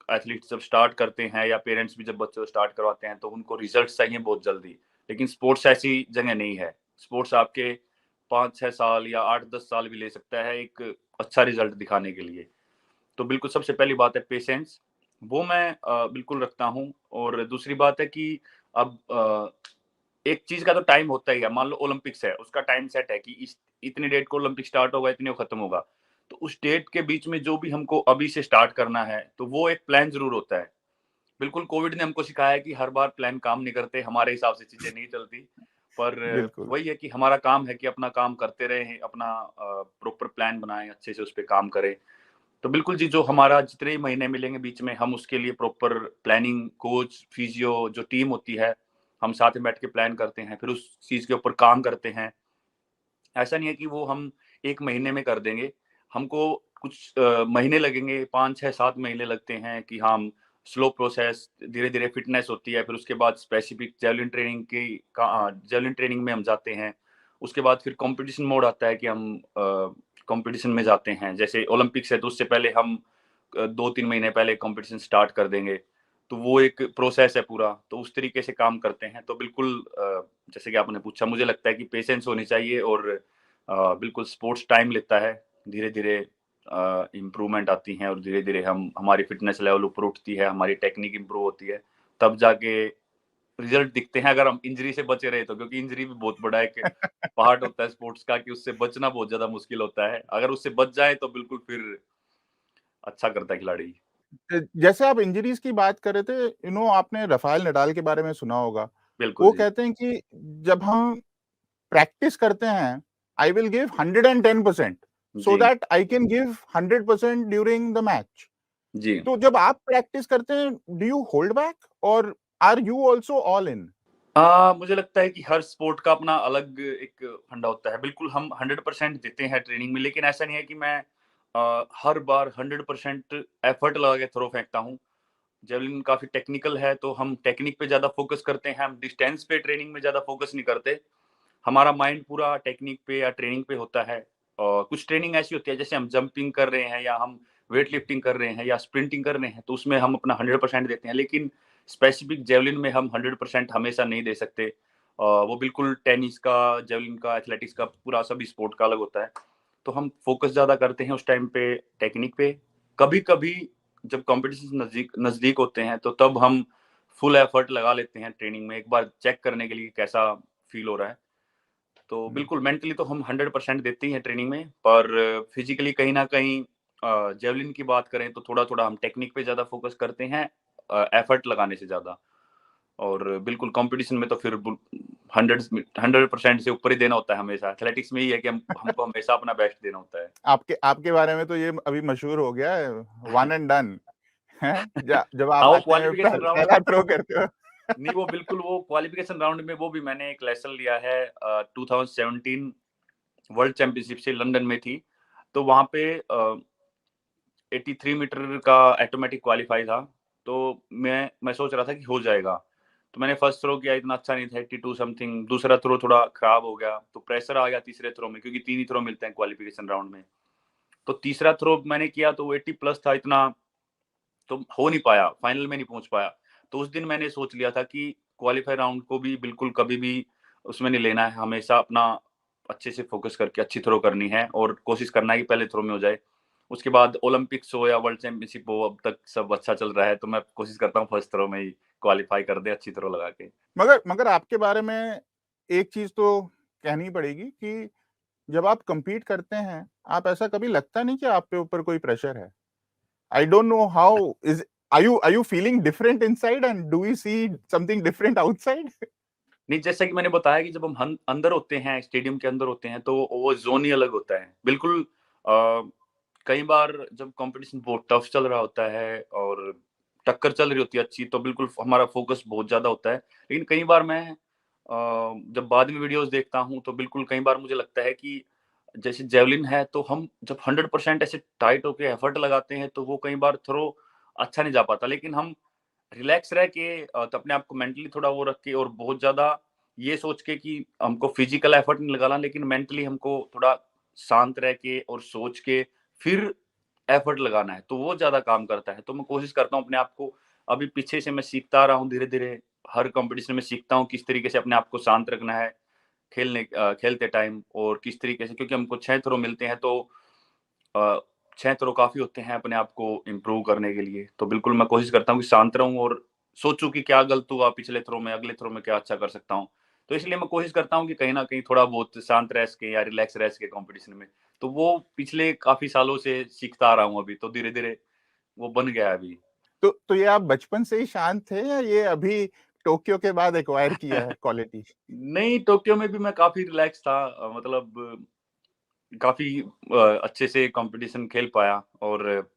एथलीट्स जब स्टार्ट करते हैं या पेरेंट्स भी जब बच्चों को स्टार्ट करवाते हैं तो उनको रिजल्ट चाहिए बहुत जल्दी, लेकिन स्पोर्ट्स ऐसी जगह नहीं है। स्पोर्ट्स आपके 5-6 साल या 8-10 साल भी ले सकता है एक अच्छा रिजल्ट दिखाने के लिए। तो बिल्कुल सबसे पहली बात है पेशेंस, वो मैं बिल्कुल रखता हूँ। और दूसरी बात है कि अब एक चीज का तो टाइम होता ही है। मान लो ओलंपिक्स है, उसका टाइम सेट है कि इस इतनी डेट को ओलंपिक स्टार्ट होगा, इतने को खत्म होगा। तो उस डेट के बीच में जो भी हमको अभी से स्टार्ट करना है, तो वो एक प्लान जरूर होता है। बिल्कुल कोविड ने हमको सिखाया है कि हर बार प्लान काम नहीं करते, हमारे हिसाब से चीजें नहीं चलती। पर बिल्कुल। वही है कि हमारा काम है कि अपना काम करते रहें, अपना प्रॉपर प्लान बनाएं, अच्छे से उस पर काम करें। तो बिल्कुल जी, जो हमारा जितने ही महीने मिलेंगे बीच में, हम उसके लिए प्रॉपर प्लानिंग, कोच, फिजियो जो टीम होती है, हम साथ में बैठ के प्लान करते हैं, फिर उस चीज के ऊपर काम करते हैं। ऐसा नहीं है कि वो हम 1 महीने में कर देंगे। हमको कुछ महीने लगेंगे, 5, 6, 7 महीने लगते हैं कि हम स्लो प्रोसेस, धीरे-धीरे फिटनेस होती है, फिर उसके बाद स्पेसिफिक जेवलिन ट्रेनिंग में हम जाते हैं। उसके बाद फिर कॉम्पिटिशन मोड आता है कि हम कॉम्पिटिशन में जाते हैं। जैसे ओलंपिक्स है तो उससे पहले हम 2-3 महीने पहले कॉम्पिटिशन स्टार्ट कर देंगे। तो वो एक प्रोसेस है पूरा, तो उस तरीके से काम करते हैं। तो बिल्कुल जैसे कि आपने पूछा, मुझे लगता है कि पेशेंस होनी चाहिए, और बिल्कुल स्पोर्ट्स टाइम लेता है। धीरे-धीरे इम्प्रूवमेंट आती हैं, और धीरे-धीरे हमारी फिटनेस लेवल ऊपर उठती है, हमारी टेक्निक इम्प्रूव होती है, तब जाके रिजल्ट दिखते हैं, अगर हम इंजरी से बचे रहे तो। क्योंकि इंजरी भी बहुत बड़ा एक पार्ट होता है स्पोर्ट्स का, कि उससे बचना बहुत ज़्यादा मुश्किल होता है। अगर उससे बच जाए तो बिल्कुल फिर अच्छा करता है खिलाड़ी। जैसे आप इंजरीज की बात कर रहे थे, आपने राफेल नडाल के बारे में सुना होगा। बिल्कुल वो जी। कहते हैं कि जब हम प्रैक्टिस करते हैं, आई विल गिव 110% सो जी, that I can give 100% during the match. जी। तो जब आप प्रैक्टिस करते हैं, डू यू होल्ड बैक, और are you also all in? मुझे लगता है कि हर स्पोर्ट का अपना अलग एक फंडा होता है। बिल्कुल हम 100% देते हैं ट्रेनिंग में, लेकिन ऐसा नहीं है कि मैं हर बार 100% एफर्ट लगा के थ्रो फेंकता हूँ। जेवलिन काफ़ी टेक्निकल है, तो हम टेक्निक पे ज़्यादा फ़ोकस करते हैं, हम डिस्टेंस पे ट्रेनिंग में ज़्यादा फ़ोकस नहीं करते। हमारा माइंड पूरा टेक्निक पे या ट्रेनिंग पे होता है। और कुछ ट्रेनिंग ऐसी होती है, जैसे हम जंपिंग कर रहे हैं, या हम वेट लिफ्टिंग कर रहे हैं, या स्प्रिंटिंग कर रहे हैं, तो उसमें हम अपना 100% देते हैं। लेकिन स्पेसिफिक जेवलिन में हम 100% हमेशा नहीं दे सकते। वो बिल्कुल टेनिस का, जेवलिन का, एथलेटिक्स का, पूरा सभी स्पोर्ट का अलग होता है। तो हम फ़ोकस ज़्यादा करते हैं उस टाइम पे टेक्निक पे। कभी-कभी जब कॉम्पिटिशन नज़दीक नज़दीक होते हैं, तो तब हम फुल एफर्ट लगा लेते हैं ट्रेनिंग में, एक बार चेक करने के लिए कैसा फ़ील हो रहा है। तो बिल्कुल मेंटली तो हम 100% देते ही हैं ट्रेनिंग में, पर फिज़िकली कहीं न कहीं जेवलिन की बात करें तो थोड़ा-थोड़ा हम टेक्निक पे ज़्यादा फ़ोकस करते हैं, एफर्ट लगाने से ज़्यादा। और बिल्कुल कॉम्पिटिशन में तो फिर 100% से ऊपर ही देना होता है हमेशा। एथलेटिक्स में ये है कि हम हमको हमेशा अपना बेस्ट देना होता है। आपके आपके बारे में तो ये अभी मशहूर हो गया है, वन एंड डन है। जब आप हाँ, वो आते हैं, क्वालिफिकेशन राउंड पहला थ्रो करते हो। नहीं, वो बिल्कुल वो क्वालिफिकेशन राउंड में वो भी मैंने एक लेसन लिया है। 2017 वर्ल्ड चैंपियनशिप से लंदन में थी। तो वहाँ पे 83 मीटर का ऑटोमेटिक क्वालीफाई था। तो मैं सोच रहा था कि हो जाएगा। तो मैंने फर्स्ट थ्रो किया, इतना अच्छा नहीं था, 82 समथिंग। दूसरा थ्रो थोड़ा खराब हो गया, तो प्रेशर आ गया तीसरे थ्रो में, क्योंकि 3 ही थ्रो मिलते हैं क्वालिफिकेशन राउंड में। तो तीसरा थ्रो मैंने किया तो वो 80 प्लस था, इतना तो हो नहीं पाया, फाइनल में नहीं पहुँच पाया। तो उस दिन मैंने सोच लिया था कि क्वालीफाई राउंड को भी बिल्कुल कभी भी उसमें नहीं लेना है, हमेशा अपना अच्छे से फ़ोकस करके अच्छी थ्रो करनी है, और कोशिश करना है कि पहले थ्रो में हो जाए। उसके बाद ओलंपिक्स हो या वर्ल्ड चैंपियनशिप हो, अब तक सब अच्छा चल रहा है, तो मैं कोशिश करता हूँ फर्स्ट थ्रो में ही क्वालिफाई कर दे अच्छी थ्रो लगा के। मगर आपके बारे में एक चीज तो कहनी पड़ेगी कि जब आप compete करते हैं, आप ऐसा कभी लगता नहीं कि आप पे ऊपर कोई प्रेशर है? I don't know how are you feeling different inside and do we see something different outside? नहीं, जैसा कि मैंने बताया कि जब हम अंदर होते हैं, स्टेडियम के अंदर होते हैं, तो वो जोन ही अलग होता है। बिल्कुल कई बार जब कंपटीशन बहुत टफ चल रहा होता है और टक्कर चल रही होती है अच्छी, तो बिल्कुल हमारा फोकस बहुत ज़्यादा होता है। लेकिन कई बार मैं जब बाद में वीडियोज़ देखता हूँ, तो बिल्कुल कई बार मुझे लगता है कि जैसे जेवलिन है, तो हम जब 100% ऐसे टाइट होके एफर्ट लगाते हैं, तो वो कई बार थ्रो अच्छा नहीं जा पाता। लेकिन हम रिलैक्स रह के तो अपने आप को मेंटली थोड़ा वो रख के और बहुत ज़्यादा ये सोच के कि हमको फिजिकल एफर्ट नहीं लगाना, लेकिन मेंटली हमको थोड़ा शांत रह के और सोच के फिर एफर्ट लगाना है, तो वो ज़्यादा काम करता है। तो मैं कोशिश करता हूँ अपने आप को, अभी पीछे से मैं सीखता आ रहा हूँ धीरे-धीरे, हर कॉम्पिटिशन में सीखता हूँ किस तरीके से अपने आप को शांत रखना है, खेलते टाइम और किस तरीके से, क्योंकि हमको 6 थ्रो मिलते हैं, तो 6 थ्रो काफ़ी होते हैं अपने आप को इम्प्रूव करने के लिए। तो बिल्कुल मैं कोशिश करता हूँ कि शांत रहूँ और सोचूँ कि क्या गलत हुआ पिछले थ्रो में, अगले थ्रो में क्या अच्छा कर सकता हूँ। तो इसलिए मैं कोशिश करता हूँ कि कहीं न कहीं थोड़ा बहुत शांत रह सके या रिलैक्स रह सके कॉम्पिटिशन में। तो वो पिछले काफ़ी सालों से सीखता आ रहा हूँ अभी, तो धीरे-धीरे वो बन गया है अभी। तो ये आप बचपन से ही शांत थे या ये अभी टोक्यो के बाद एक्वायर किया है क्वालिटी? नहीं, टोक्यो में भी मैं काफ़ी रिलैक्स था, मतलब काफ़ी अच्छे से कॉम्पिटिशन खेल पाया और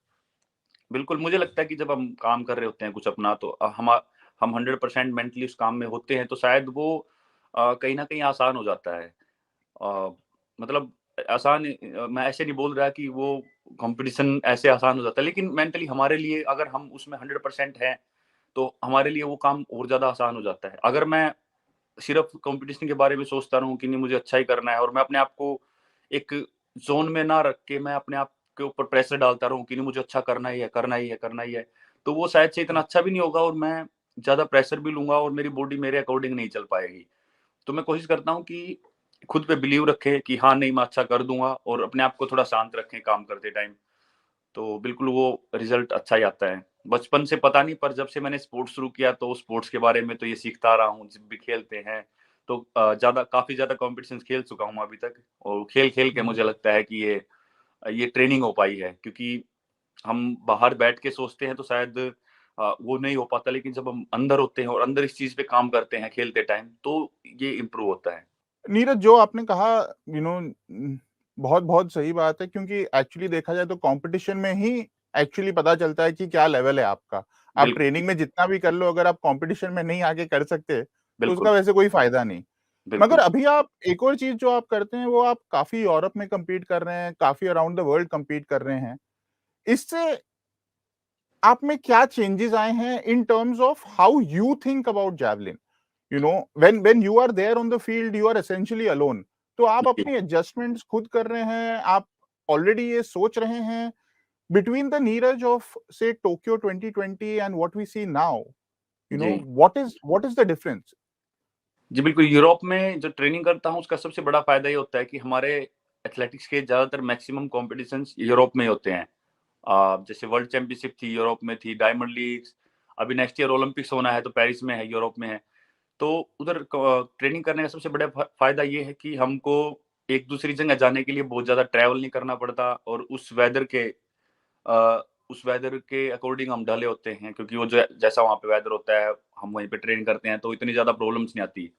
बिल्कुल मुझे लगता है कि जब हम काम कर रहे होते हैं कुछ अपना, तो हम 100% मेंटली उस काम में होते हैं, तो शायद वो कहीं न कहीं आसान हो जाता है। अ, मतलब आसान मैं ऐसे नहीं बोल रहा कि वो कॉम्पिटिशन ऐसे आसान हो जाता है, लेकिन मेंटली हमारे लिए अगर हम उसमें 100% हैं, तो हमारे लिए वो काम और ज़्यादा आसान हो जाता है। अगर मैं सिर्फ कॉम्पिटिशन के बारे में सोचता रहूँ कि नहीं मुझे अच्छा ही करना है और मैं अपने आप को एक ज़ोन में ना रख के मैं अपने आप के ऊपर प्रेशर डालता रहूँ कि नहीं मुझे अच्छा करना ही है, करना ही है, करना ही है, तो वो शायद से इतना अच्छा भी नहीं होगा और मैं ज़्यादा प्रेशर भी लूँगा और मेरी बॉडी मेरे अकॉर्डिंग नहीं चल पाएगी। तो मैं कोशिश करता हूँ कि खुद पे बिलीव रखें कि हाँ, नहीं मैं अच्छा कर दूँगा और अपने आप को थोड़ा शांत रखें काम करते टाइम। तो बिल्कुल वो रिज़ल्ट अच्छा ही आता है। बचपन से पता नहीं, पर जब से मैंने स्पोर्ट्स शुरू किया, तो स्पोर्ट्स के बारे में तो ये सीखता आ रहा हूँ, जब भी खेलते हैं, तो काफ़ी ज़्यादा कॉम्पिटिशन्स खेल चुका हूँ अभी तक और खेल-खेल के मुझे लगता है कि ये ट्रेनिंग हो पाई है, क्योंकि हम बाहर बैठ के सोचते हैं तो शायद वो नहीं हो पाता, लेकिन जब हम अंदर होते हैं और अंदर इस चीज़ पे काम करते हैं खेलते टाइम, तो ये इम्प्रूव होता है। नीरज, जो आपने कहा यू नो बहुत बहुत सही बात है, क्योंकि एक्चुअली देखा जाए तो कंपटीशन में ही एक्चुअली पता चलता है कि क्या लेवल है आपका। आप बिल्कुल, ट्रेनिंग में जितना भी कर लो, अगर आप कंपटीशन में नहीं आगे कर सकते तो बिल्कुल, उसका वैसे कोई फायदा नहीं। मगर बिल्कुल। अभी आप एक और चीज जो आप करते हैं, वो आप काफी यूरोप में compete कर रहे हैं, काफी अराउंड द वर्ल्ड compete कर रहे हैं। इससे आप में क्या चेंजेस आए हैं in terms of how you think about javelin? You know, when you are there on the field, you are essentially alone. तो आप जी, अपनी एडजस्टमेंट्स खुद कर रहे हैं, आप ऑलरेडी ये सोच रहे हैं between the Neeraj of say Tokyo 2020 and what we see now, you know, ji. what is the difference? जी, बिल्कुल, यूरोप में जो ट्रेनिंग करता हूँ, उसका सबसे बड़ा फ़ायदा ये होता है कि हमारे एथलेटिक्स के ज़्यादातर मैक्सिमम कॉम्पिटिशन्स यूरोप में ही होते हैं। जैसे वर्ल्ड चैंपियनशिप थी, यूरोप में थी, डायमंड लीग्स, अभी नेक्स्ट ईयर ओलंपिक्स होना है, तो पेरिस में है, यूरोप में है। तो उधर ट्रेनिंग करने का सबसे बड़ा फ़ायदा ये है कि हमको एक दूसरी जगह जाने के लिए बहुत ज़्यादा ट्रैवल नहीं करना पड़ता और उस वेदर के अकॉर्डिंग हम ढले होते हैं, क्योंकि वो जो जैसा वहाँ पे वेदर होता है, हम वहीं पे ट्रेन करते हैं, तो इतनी ज़्यादा प्रॉब्लम्स नहीं आती।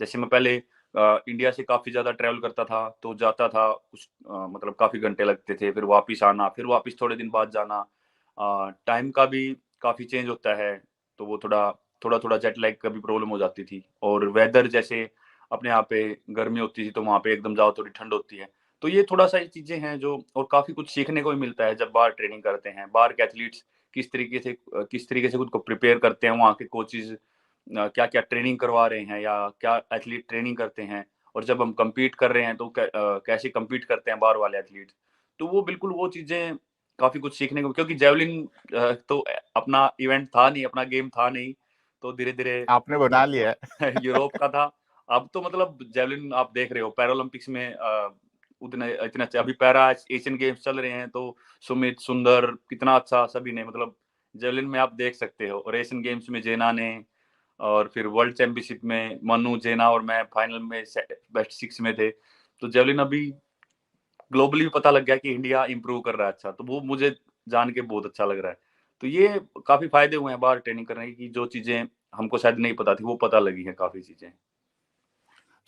जैसे मैं पहले इंडिया से काफ़ी ज़्यादा ट्रैवल करता था, तो जाता था कुछ मतलब काफ़ी घंटे लगते थे, फिर वापिस आना, फिर वापिस थोड़े दिन बाद जाना। टाइम का भी काफ़ी चेंज होता है, तो वो थोड़ा-थोड़ा जेट लैग का भी प्रॉब्लम हो जाती थी और वेदर जैसे अपने यहाँ पे गर्मी होती थी, तो वहाँ पे एकदम जाओ थोड़ी ठंड होती है। तो ये थोड़ा-सा ये चीज़ें हैं जो, और काफ़ी कुछ सीखने को भी मिलता है जब बाहर ट्रेनिंग करते हैं। बाहर के एथलीट्स किस तरीके से खुद को प्रिपेयर करते हैं, वहाँ के कोचेज़ क्या-क्या ट्रेनिंग करवा रहे हैं या क्या एथलीट ट्रेनिंग करते हैं और जब हम कम्पीट कर रहे हैं तो कैसे कम्पीट करते हैं बाहर वाले एथलीट्स। तो वो बिल्कुल वो चीज़ें काफ़ी कुछ सीखने को, क्योंकि जेवलिन तो अपना इवेंट था नहीं, अपना गेम था नहीं, तो धीरे-धीरे आपने बना लिया है। यूरोप का था। अब तो मतलब जेवलिन आप देख रहे हो पैरालंपिक्स में उतने इतने अच्छे, अभी पैरा एशियन गेम्स चल रहे हैं तो सुमित, सुंदर कितना अच्छा सभी ने, मतलब जेवलिन में आप देख सकते हो। और एशियन गेम्स में जेना ने, और फिर वर्ल्ड चैंपियनशिप में मनु, जेना और मैं फाइनल में बेस्ट 6 में थे। तो जेवलिन अभी ग्लोबली भी पता लग गया कि इंडिया इंप्रूव कर रहा है अच्छा, तो वो मुझे जान के बहुत अच्छा लग रहा है। तो ये काफ़ी फ़ायदे हुए हैं बाहर ट्रेनिंग करने की, जो चीज़ें हमको शायद नहीं पता थी, वो पता लगी हैं काफ़ी चीज़ें।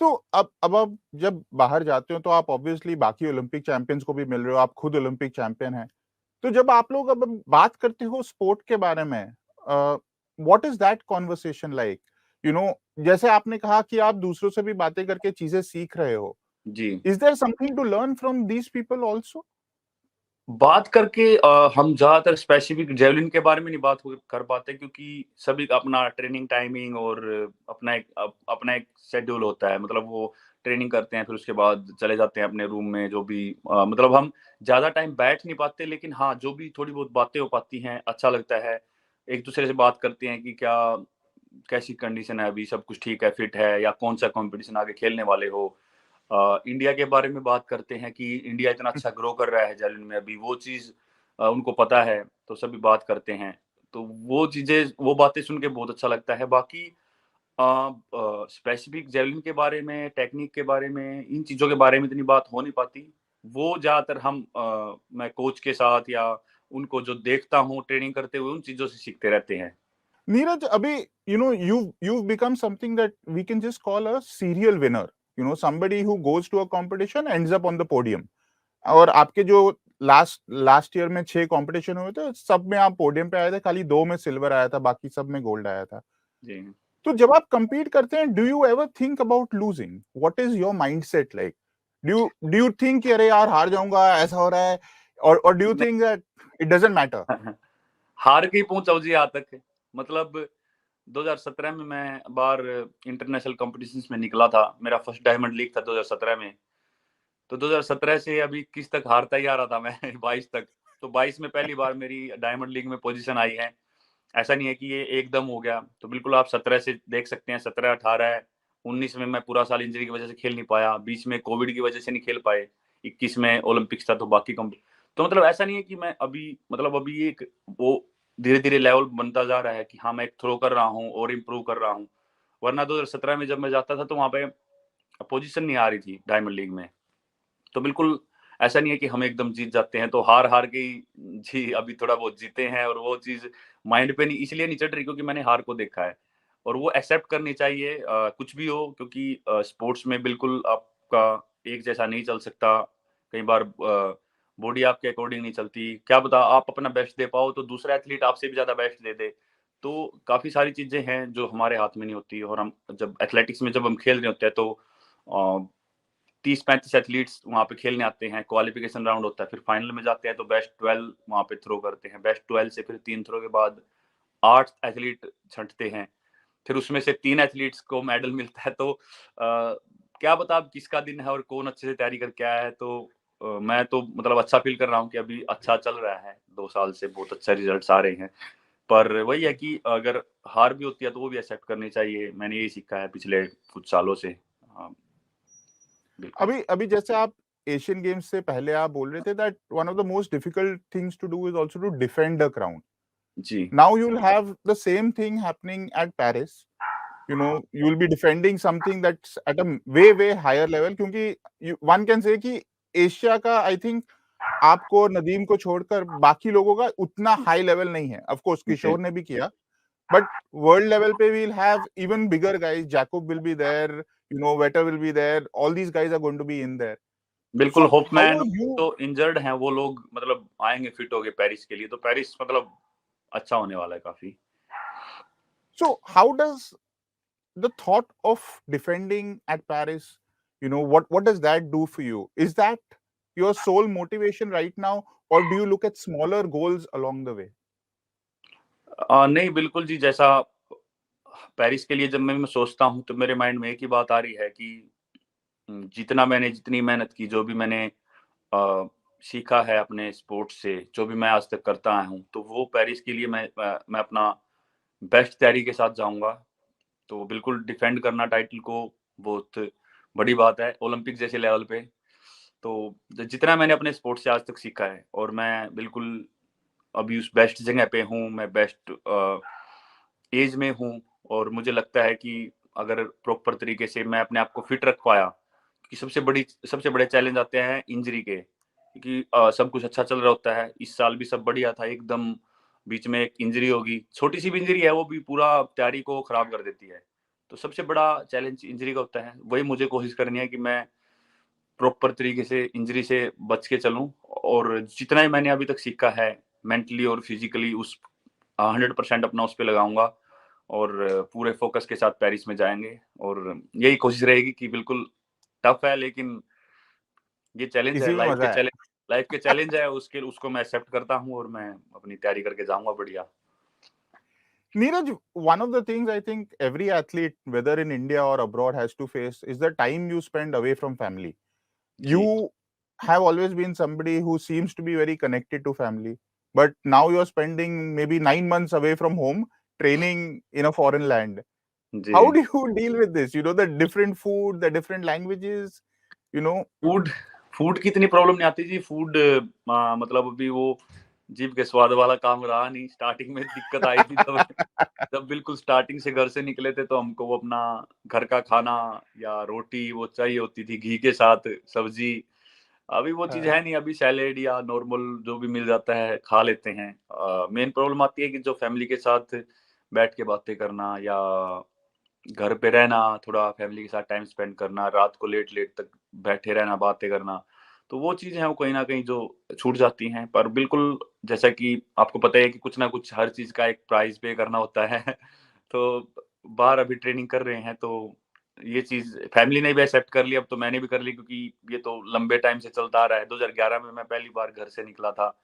तो अब आप जब बाहर जाते हो तो आप ऑब्वियसली बाकी ओलंपिक चैंपियंस को भी मिल रहे हो, आप खुद ओलंपिक चैंपियन हैं। तो जब आप लोग अब बात करते हो स्पोर्ट के बारे में, what is that conversation like? You know, जैसे आपने कहा कि आप दूसरों से भी बातें करके चीजें सीख रहे हो, जी। Is there something to learn from these people also? बात करके हम ज़्यादातर स्पेसिफिक जेवलिन के बारे में नहीं बात कर पाते, क्योंकि सभी का अपना ट्रेनिंग टाइमिंग और अपना एक शेड्यूल होता है। मतलब वो ट्रेनिंग करते हैं, फिर उसके बाद चले जाते हैं अपने रूम में, जो भी मतलब हम ज़्यादा टाइम बैठ नहीं पाते, लेकिन हाँ, जो भी थोड़ी बहुत बातें हो पाती हैं, अच्छा लगता है। एक-दूसरे से बात करते हैं कि कैसी कंडीशन है अभी, सब कुछ ठीक है, फिट है, या कौन-सा कॉम्पिटिशन आगे खेलने वाले हो। इंडिया के बारे में बात करते हैं कि इंडिया इतना अच्छा ग्रो कर रहा है जेवलिन में अभी, वो चीज़ उनको पता है, तो सभी बात करते हैं। तो वो बातें सुन के बहुत अच्छा लगता है। बाकी स्पेसिफिक जेवलिन के बारे में, टेक्निक के बारे में, इन चीज़ों के बारे में इतनी बात हो नहीं पाती। वो ज़्यादातर मैं कोच के साथ या उनको जो देखता हूँ ट्रेनिंग करते हुए, उन चीज़ों से सीखते रहते हैं। नीरज, अभी you've become something that we can just call a serial winner. Somebody who goes to a competition ends up on the podium. और आपके जो लास्ट ईयर में 6 कंपटीशन हुए थे, सब में आप पोडियम पे आए थे, खाली 2 में सिल्वर आया था, बाकी सब में गोल्ड आया था। जी। तो जब आप compete करते हैं, do you ever think about losing? What is your mindset like? Do you think कि अरे यार हार जाऊंगा, ऐसा हो रहा है, और do you think that it doesn't matter? हार के ही पहुँचा हूँ जी यहाँ तक। मतलब 2017 में मैं बाहर इंटरनेशनल कॉम्पिटिशन्स में निकला था। मेरा फर्स्ट डायमंड लीग था 2017 में। तो 2017 से अभी 21 तक हारता ही आ रहा था मैं 22 तक। तो 22 में पहली बार मेरी डायमंड लीग में पोजीशन आई है। ऐसा नहीं है कि ये एकदम हो गया। तो बिल्कुल आप 17 से देख सकते हैं, 17, 18, 19 में मैं पूरा साल इंजरी की वजह से खेल नहीं पाया। बीच में कोविड की वजह से नहीं खेल पाए। 21 में ओलंपिक्स था, तो बाकी तो मतलब ऐसा नहीं है कि मैं अभी एक वो धीरे-धीरे लेवल बनता जा रहा है कि हाँ, मैं एक थ्रो कर रहा हूँ और इम्प्रूव कर रहा हूँ। वरना 2017 में जब मैं जाता था तो वहाँ पे पोजीशन नहीं आ रही थी डायमंड लीग में। तो बिल्कुल ऐसा नहीं है कि हम एकदम जीत जाते हैं, तो हार-हार के ही जी अभी थोड़ा बहुत जीते हैं, और वो चीज़ माइंड पे नहीं इसलिए नहीं चढ़ रही क्योंकि मैंने हार को देखा है। और वो एक्सेप्ट करनी चाहिए, कुछ भी हो, क्योंकि स्पोर्ट्स में बिल्कुल आपका एक जैसा नहीं चल सकता। कई बार बॉडी आपके अकॉर्डिंग नहीं चलती। क्या पता आप अपना बेस्ट दे पाओ तो दूसरा एथलीट आपसे भी ज़्यादा बेस्ट दे दे। तो काफ़ी सारी चीज़ें हैं जो हमारे हाथ में नहीं होती, और हम जब एथलेटिक्स में जब हम खेल रहे होते हैं तो अ 30-35 एथलीट्स वहाँ पे खेलने आते हैं, क्वालिफिकेशन राउंड होता है, फिर फाइनल में जाते हैं तो बेस्ट 12 वहाँ पे थ्रो करते हैं। बेस्ट 12 से फिर 3 थ्रो के बाद 8 एथलीट छँटते हैं। फिर उसमें से 3 एथलीट्स को मेडल मिलता है, तो क्या पता अब किसका दिन है और कौन अच्छे से तैयारी करके आया है। तो मैं तो मतलब अच्छा फ़ील कर रहा हूँ कि अभी अच्छा चल रहा है, 2 साल से बहुत अच्छे रिज़ल्ट्स आ रहे हैं। पर वही है कि अगर हार भी होती है तो वो भी एक्सेप्ट करनी चाहिए। मैंने यही सीखा है पिछले कुछ सालों से। हाँ, बिल्कुल। अभी जैसे आप एशियन गेम्स से पहले आप बोल रहे थे that one of the most difficult things to do is also to defend the crown. जी। Now you'll have the same thing happening at Paris. You'll be defending something that's at a way higher level, क्योंकि one can say कि Asia का I think आपको और नदीम को छोड़कर बाकी लोगों का उतना हाई लेवल नहीं है. ऑफ कोर्स किशोर ने भी किया, बट वर्ल्ड लेवल पे we'll have even bigger guys. Jacob will be there, Vetter will be there. All these guys are going to be in there. बिल्कुल, So how Hopman are you? तो injured हैं, वो लोग मतलब आएँगे fit होके Paris के लिए, तो पेरिस मतलब अच्छा होने वाला है काफ़ी। So how does the thought of defending at Paris, what does that do for you? Is that your sole motivation right now, or do you look at smaller goals along the way? नहीं बिल्कुल जी, जैसा Paris के लिए जब मैं सोचता हूँ तो मेरे माइंड में एक ही बात आ रही है कि जितनी मेहनत की, जो भी मैंने सीखा है अपने स्पोर्ट्स से, जो भी मैं आज तक करता आया हूँ, तो वो पेरिस के लिए मैं अपना बेस्ट तैयारी के साथ जाऊँगा। तो बिल्कुल डिफेंड करना टाइटल को बहुत बड़ी बात है, ओलंपिक जैसे लेवल पे। तो जितना मैंने अपने स्पोर्ट्स से आज तक सीखा है और मैं बिल्कुल अभी उस बेस्ट जगह पे हूँ, मैं बेस्ट एज में हूँ और मुझे लगता है कि अगर प्रॉपर तरीके से मैं अपने आप को फिट रख पाया, कि सबसे बड़े चैलेंज आते हैं इंजरी के, क्योंकि सब कुछ अच्छा चल रहा होता है। इस साल भी सब बढ़िया था, एकदम बीच में एक इंजरी होगी, छोटी-सी भी इंजरी है, वो भी पूरा तैयारी को खराब कर देती है। तो सबसे बड़ा चैलेंज इंजरी का होता है, वही मुझे कोशिश करनी है कि मैं प्रॉपर तरीके से इंजरी से बच के चलूँ और जितना ही मैंने अभी तक सीखा है मेंटली और फिजिकली उस 100% अपना उस पे लगाऊँगा और पूरे फ़ोकस के साथ पेरिस में जाएँगे और यही कोशिश रहेगी कि बिल्कुल टफ है लेकिन ये चैलेंज है, इसी में मजा है। लाइफ के चैलेंज है, उसको मैं एक्सेप्ट करता हूँ और मैं अपनी तैयारी करके जाऊँगा बढ़िया। Neeraj, one of the things I think every athlete, whether in India or abroad, has to face is the time you spend away from family. जी। You have always been somebody who seems to be very connected to family, but now you're spending maybe 9 months away from home training in a foreign land. How जी। do you deal with this? You know, the different food, the different languages, you know. Food food की इतनी problem नहीं आती जी, food मतलब अभी वो जीभ के स्वाद वाला काम रहा नहीं। स्टार्टिंग में दिक्कत आई थी तब तब बिल्कुल स्टार्टिंग से घर से निकले थे तो हमको वो अपना घर का खाना या रोटी वो चाहिए होती थी घी के साथ सब्जी। अभी वो चीज़ है नहीं, अभी सैलेड या नॉर्मल जो भी मिल जाता है खा लेते हैं। मेन प्रॉब्लम आती है कि जो फैमिली के साथ बैठ के बातें करना या घर पे रहना, थोड़ा फैमिली के साथ टाइम स्पेंड करना, रात को लेट-लेट तक बैठे रहना, बातें करना, तो वो चीज़ें हैं वो कहीं न कहीं जो छूट जाती हैं। पर बिल्कुल जैसा कि आपको पता ही है कि कुछ ना कुछ हर चीज़ का एक प्राइस पे करना होता है। तो बाहर अभी ट्रेनिंग कर रहे हैं तो ये चीज़ फैमिली ने भी एक्सेप्ट कर लिया, अब तो मैंने भी कर ली क्योंकि ये तो लंबे टाइम से चलता आ रहा है। 2011 में मैं पहली बार घर से निकला था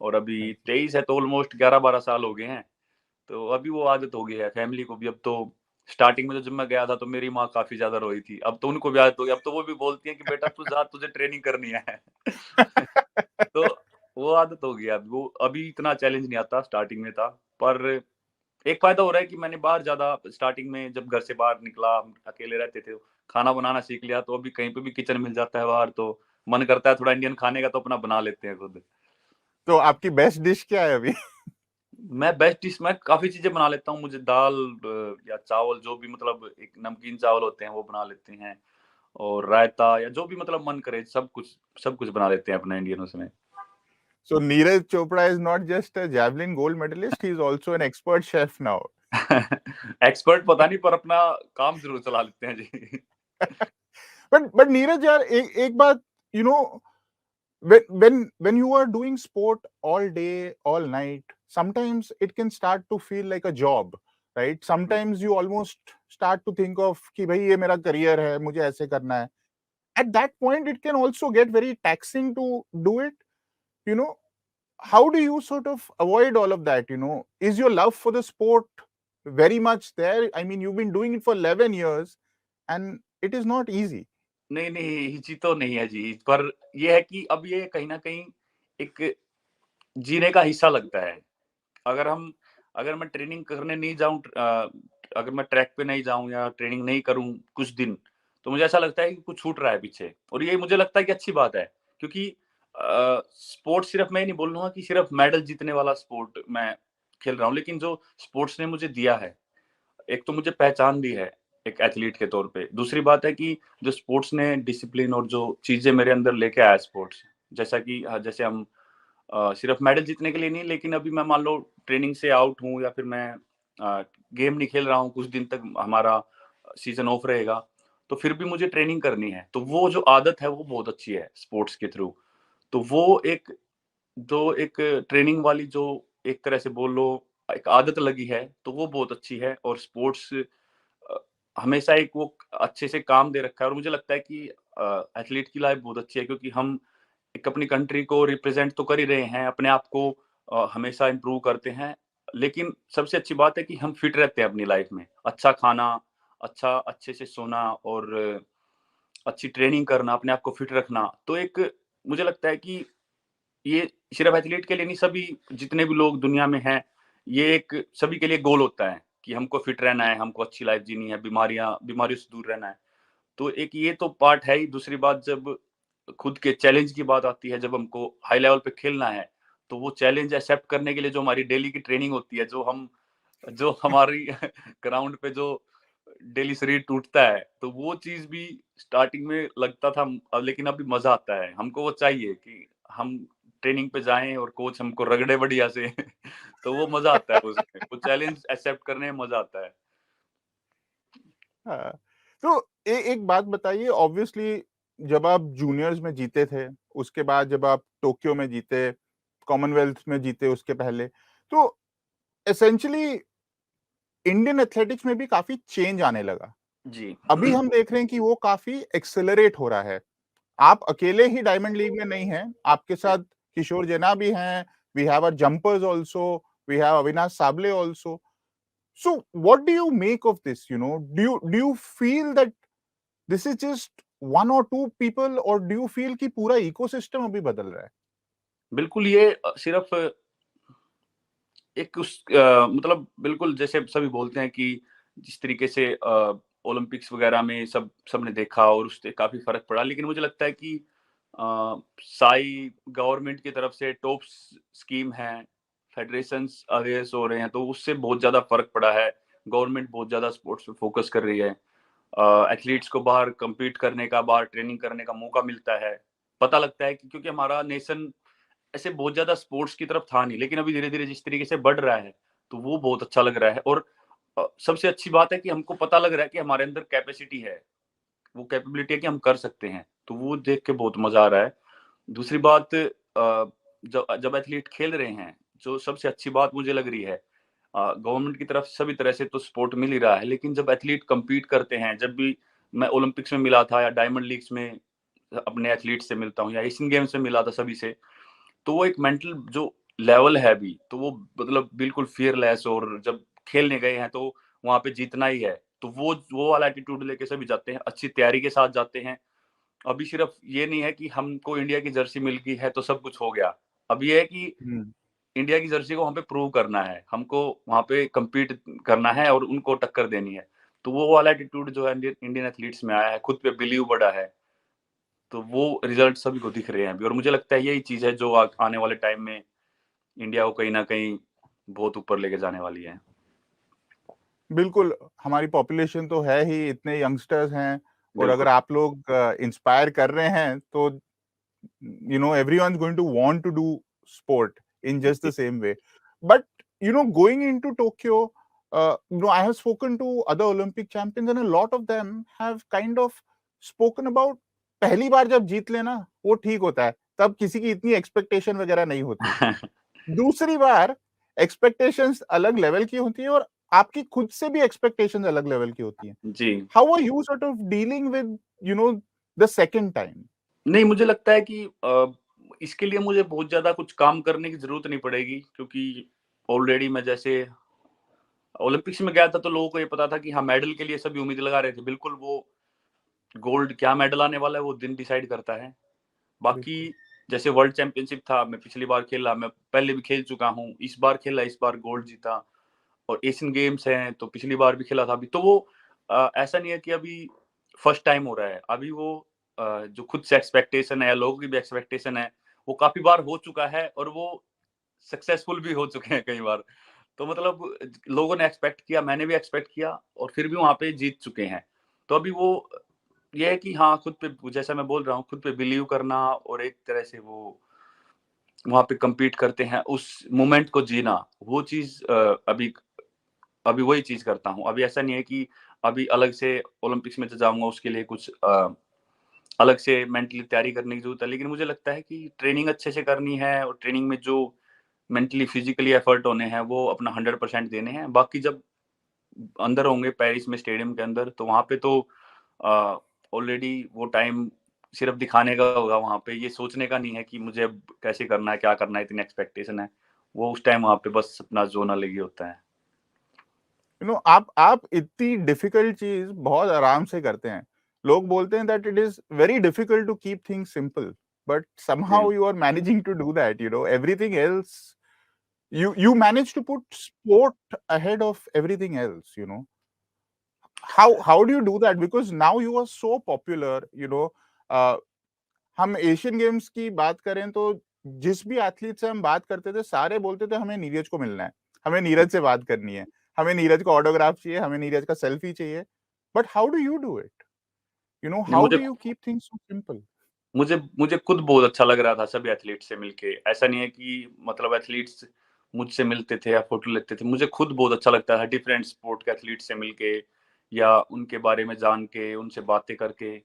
और अभी 23 है तो ऑलमोस्ट 11-12 साल हो गए हैं। तो अभी वो आदत हो गई है फैमिली को भी। अब तो स्टार्टिंग में तो जब मैं गया था तो मेरी माँ काफ़ी ज़्यादा रोई थी। अब तो उनको भी आदत हो गई, अब तो वो भी बोलती हैं कि बेटा तू जा तुझे ट्रेनिंग करनी है। तो वो आदत हो गई है अब, वो अभी इतना चैलेंज नहीं आता, स्टार्टिंग में था। पर एक फ़ायदा हो रहा है कि मैंने बाहर ज़्यादा स्टार्टिंग में जब घर से बाहर निकला, हम अकेले रहते थे, खाना बनाना सीख लिया तो अभी कहीं पे भी किचन मिल जाता है बाहर तो मन करता है थोड़ा इंडियन खाने का तो अपना बना लेते हैं खुद। तो आपकी बेस्ट डिश क्या है अभी? मैं बेस्ट डिश मैं काफ़ी चीज़ें बना लेता हूँ। मुझे दाल या चावल जो भी मतलब एक नमकीन चावल होते हैं वो बना लेते हैं और रायता या जो भी मतलब मन करे सब कुछ बना लेते हैं अपना इंडियन उसमें। So Neeraj Chopra is not just a javelin gold medalist, he is also an expert chef now. Expert पता नहीं पर अपना काम ज़रूर चला लेते हैं जी। But Neeraj यार एक बात, you know, when you are doing sport all day all night, sometimes it can start to feel like a job, right? Sometimes you almost start to think of कि भाई ये मेरा career है, मुझे ऐसे करना है. At that point it can also get very taxing to do it, you know. How do you sort of avoid all of that, you know? Is your love for the sport very much there? I mean, you've been doing it for 11 years and it is not easy. नहीं, हिची तो नहीं है जी, पर ये है कि अब ये कहीं न कहीं एक जीने का हिस्सा लगता है। अगर मैं ट्रेनिंग करने नहीं जाऊँ अगर मैं ट्रैक पे नहीं जाऊँ या ट्रेनिंग नहीं करूँ कुछ दिन, तो मुझे ऐसा लगता है कि कुछ छूट रहा है पीछे और ये मुझे लगता है कि अच्छी बात है क्योंकि स्पोर्ट्स सिर्फ़ मैं ये नहीं बोल रहा हूँ कि सिर्फ़ मेडल जीतने वाला स्पोर्ट मैं खेल रहा हूँ, लेकिन जो स्पोर्ट्स ने मुझे दिया है, एक तो मुझे पहचान दी है, एक एथलीट के तौर पे। दूसरी बात है कि जो स्पोर्ट्स ने डिसिप्लिन और जो चीज़ें मेरे अंदर लेके आया स्पोर्ट्स, जैसा कि जैसे हम सिर्फ मेडल जीतने के लिए नहीं, लेकिन अभी मैं मान लो ट्रेनिंग से आउट हूँ या फिर मैं गेम नहीं खेल रहा हूँ, कुछ दिन तक हमारा सीज़न ऑफ रहेगा, तो फिर भी मुझे ट्रेनिंग करनी है। तो वो जो आदत है, वो बहुत अच्छी है स्पोर्ट्स के थ्रू। तो वो एक ट्रेनिंग वाली जो एक तरह से बोल लो, एक आदत लगी है, तो वो बहुत अच्छी है और स्पोर्ट्स हमेशा एक वो अच्छे से काम दे रखा है और मुझे लगता है कि एथलीट की लाइफ़ बहुत अच्छी है क्योंकि हम एक अपनी कंट्री को रिप्रेजेंट तो कर ही रहे हैं, अपने आप को हमेशा इम्प्रूव करते हैं। लेकिन सबसे अच्छी बात है कि हम फिट रहते हैं अपनी लाइफ में। अच्छा खाना, अच्छे से सोना और अच्छी ट्रेनिंग करना, अपने आप को फिट रखना। तो एक मुझे लगता है कि ये सिर्फ एथलीट के लिए नहीं, सभी जितने भी लोग दुनिया में हैं, ये एक सभी के लिए गोल होता है कि हमको फिट रहना है, हमको अच्छी लाइफ जीनी है, बीमारियों से दूर रहना है। तो एक ये तो पार्ट है ही। दूसरी बात जब खुद के चैलेंज की बात आती है, जब हमको हाई लेवल पे खेलना है, तो वो चैलेंज एक्सेप्ट करने के लिए जो हमारी डेली की ट्रेनिंग होती है, जो हमारी ग्राउंड पे जो डेली शरीर टूटता है, तो वो चीज़ भी स्टार्टिंग में लगता था, लेकिन अभी मज़ा आता है। हमको वो चाहिए कि हम ट्रेनिंग पे जाएँ और कोच हमको रगड़े बढ़िया से तो वो मज़ा आता है उसमें। वो चैलेंज एक्सेप्ट करने में मज़ा आता है। हाँ, तो एक बात बताइए, ऑब्वियसली जब आप जूनियर्स में जीते थे, उसके बाद जब आप टोक्यो में जीते, कॉमनवेल्थ में जीते उसके पहले, तो एसेंशियली इंडियन एथलेटिक्स में भी काफ़ी चेंज आने लगा। जी। अभी हम देख रहे हैं कि वो काफ़ी एक्सेलरेट हो रहा है। आप अकेले ही डायमंड लीग में नहीं हैं, आपके साथ किशोर जेना भी हैं, we have our jumpers also, we have Avinash Sable also. So what do you make of this? Do you feel that this is just one or two people, or do you feel कि पूरा ecosystem अभी बदल रहा है? बिल्कुल, ये सिर्फ़ एक मतलब बिल्कुल जैसे सभी बोलते हैं कि जिस तरीके से ओलंपिक्स वगैरह में सबने देखा और उससे काफ़ी फ़र्क पड़ा। लेकिन मुझे लगता है कि साई गवर्नमेंट की तरफ से टॉप स्कीम है, फेडरेशंस अवेयर हो रहे हैं, तो उससे बहुत ज़्यादा फ़र्क पड़ा है। गवर्नमेंट बहुत ज़्यादा स्पोर्ट्स पे फ़ोकस कर रही है। एथलीट्स को बाहर कम्पीट करने का, बाहर ट्रेनिंग करने का मौका मिलता है। पता लगता है कि क्योंकि हमारा नेशन ऐसे बहुत ज़्यादा स्पोर्ट्स की तरफ था नहीं, लेकिन अभी धीरे-धीरे जिस तरीके से बढ़ रहा है, तो वो बहुत अच्छा लग रहा है। और सबसे अच्छी बात है कि हमको पता लग रहा है कि हमारे अंदर कैपेसिटी है, वो कैपेबिलिटी है कि हम कर सकते हैं, तो वो देख के बहुत मज़ा आ रहा है। दूसरी बात, जब जब एथलीट खेल रहे हैं, जो सबसे अच्छी बात मुझे लग रही है, गवर्नमेंट की तरफ से सभी तरह से तो सपोर्ट मिल ही रहा है, लेकिन जब एथलीट कम्पीट करते हैं, जब भी मैं ओलंपिक्स में मिला था या डायमंड लीग्स में अपने एथलीट से मिलता हूँ या एशियन गेम्स में मिला था सभी से, तो वो एक मेंटल जो लेवल है अभी, तो वो मतलब बिल्कुल फ़ियरलेस, और जब खेलने गए हैं तो वहाँ पे जीतना ही है। तो वो वाला एटीट्यूड लेके सभी जाते हैं, अच्छी तैयारी के साथ जाते हैं। अभी सिर्फ़ ये नहीं है कि हमको इंडिया की जर्सी मिल गई है तो सब कुछ हो गया। अब ये है कि हुँ। इंडिया की जर्सी को वहाँ पे प्रूव करना है, हमको वहाँ पे कम्पीट करना है और उनको टक्कर देनी है। तो वो वाला एटीट्यूड जो है इंडियन एथलीट्स में आया है, खुद पे बिलीव बढ़ा है, तो वो रिज़ल्ट सभी को दिख रहे हैं अभी, और मुझे लगता है यही चीज़ है जो आने वाले टाइम में इंडिया को कहीं न कहीं बहुत ऊपर लेके जाने वाली है। बिल्कुल, हमारी पॉपुलेशन तो है ही, इतने यंगस्टर्स हैं, और बिल्कुल। अगर आप लोग इंस्पायर कर रहे हैं, तो everyone's going to want to do sport in just the same way. But going into Tokyo, I have spoken to other Olympic champions, and a lot of them have kind of spoken about पहली बार जब जीत लेना वो ठीक होता है, तब किसी की इतनी एक्सपेक्टेशन वगैरह नहीं होती। दूसरी बार एक्सपेक्टेशंस अलग लेवल की होती है, और आपकी खुद से भी एक्सपेक्टेशंस अलग लेवल की होती हैं। जी। How are you sort of dealing with the second time? नहीं, मुझे लगता है कि इसके लिए मुझे बहुत ज़्यादा कुछ काम करने की ज़रूरत नहीं पड़ेगी, क्योंकि ऑलरेडी मैं जैसे ओलंपिक्स में गया था तो लोगों को ये पता था कि हाँ, मेडल के लिए सभी उम्मीद लगा रहे थे। बिल्कुल, वो गोल्ड क्या मेडल आने वाला है वो दिन डिसाइड करता है। बाकी बिल्कुल। जैसे वर्ल्ड चैंपियनशिप था, मैं पिछली बार खेला, मैं पहले भी खेल चुका हूँ, इस बार खेला, इस बार गोल्ड जीता, और एशियन गेम्स हैं तो पिछली बार भी खेला था अभी। तो वो ऐसा नहीं है कि अभी फर्स्ट टाइम हो रहा है। अभी वो जो खुद से एक्सपेक्टेशन है या लोगों की भी एक्सपेक्टेशन है, वो काफ़ी बार हो चुका है और वो सक्सेसफुल भी हो चुके हैं कई बार। तो मतलब लोगों ने एक्सपेक्ट किया, मैंने भी एक्सपेक्ट किया, और फिर भी वहाँ पे जीत चुके हैं। तो अभी वो ये है कि हाँ, खुद पे जैसा मैं बोल रहा हूँ, खुद पे बिलीव करना और एक तरह से वो वहाँ पे कम्पीट करते हैं, उस मोमेंट को जीना, वो चीज़ अभी अभी वही चीज़ करता हूँ। अभी ऐसा नहीं है कि अभी अलग से ओलंपिक्स में तो जाऊँगा उसके लिए कुछ अलग से मेंटली तैयारी करने की ज़रूरत है। लेकिन मुझे लगता है कि ट्रेनिंग अच्छे से करनी है, और ट्रेनिंग में जो मेंटली, फिज़िकली एफर्ट होने हैं, वो अपना 100% देने हैं। बाकी जब अंदर होंगे पेरिस में स्टेडियम के अंदर, तो वहाँ पे तो ऑलरेडी वो टाइम सिर्फ़ दिखाने का होगा वहाँ पे, ये सोचने का नहीं है कि मुझे अब कैसे करना है, क्या करना है, इतनी एक्सपेक्टेशन है। वो उस टाइम वहाँ पे बस अपना ज़ोन अलग ही होता है। आप इतनी डिफिकल्ट चीज बहुत आराम से करते हैं। लोग बोलते हैं that it is very difficult to keep things simple, but जी। Somehow you are managing to do that, everything else, you manage to put sport ahead of everything else. How do you do that? Because now you are so popular. Uh, हम Asian games की बात करें तो जिस भी athlete से हम बात करते थे सारे बोलते थे हमें नीरज को मिलना है, हमें नीरज से बात करनी है, हमें नीरज का ऑटोग्राफ चाहिए, हमें नीरज का सेल्फी चाहिए। But how do you do it? नहीं, how do you keep things so simple? मुझे मुझे खुद बहुत अच्छा लग रहा था सभी एथलीट से मिलके। ऐसा नहीं है कि मतलब एथलीट्स मुझसे मिलते थे या फोटो लेते थे, मुझे खुद बहुत अच्छा लगता है डिफरेंट स्पोर्ट के एथलीट से मिलके या उनके बारे में जान के, उनसे बातें करके।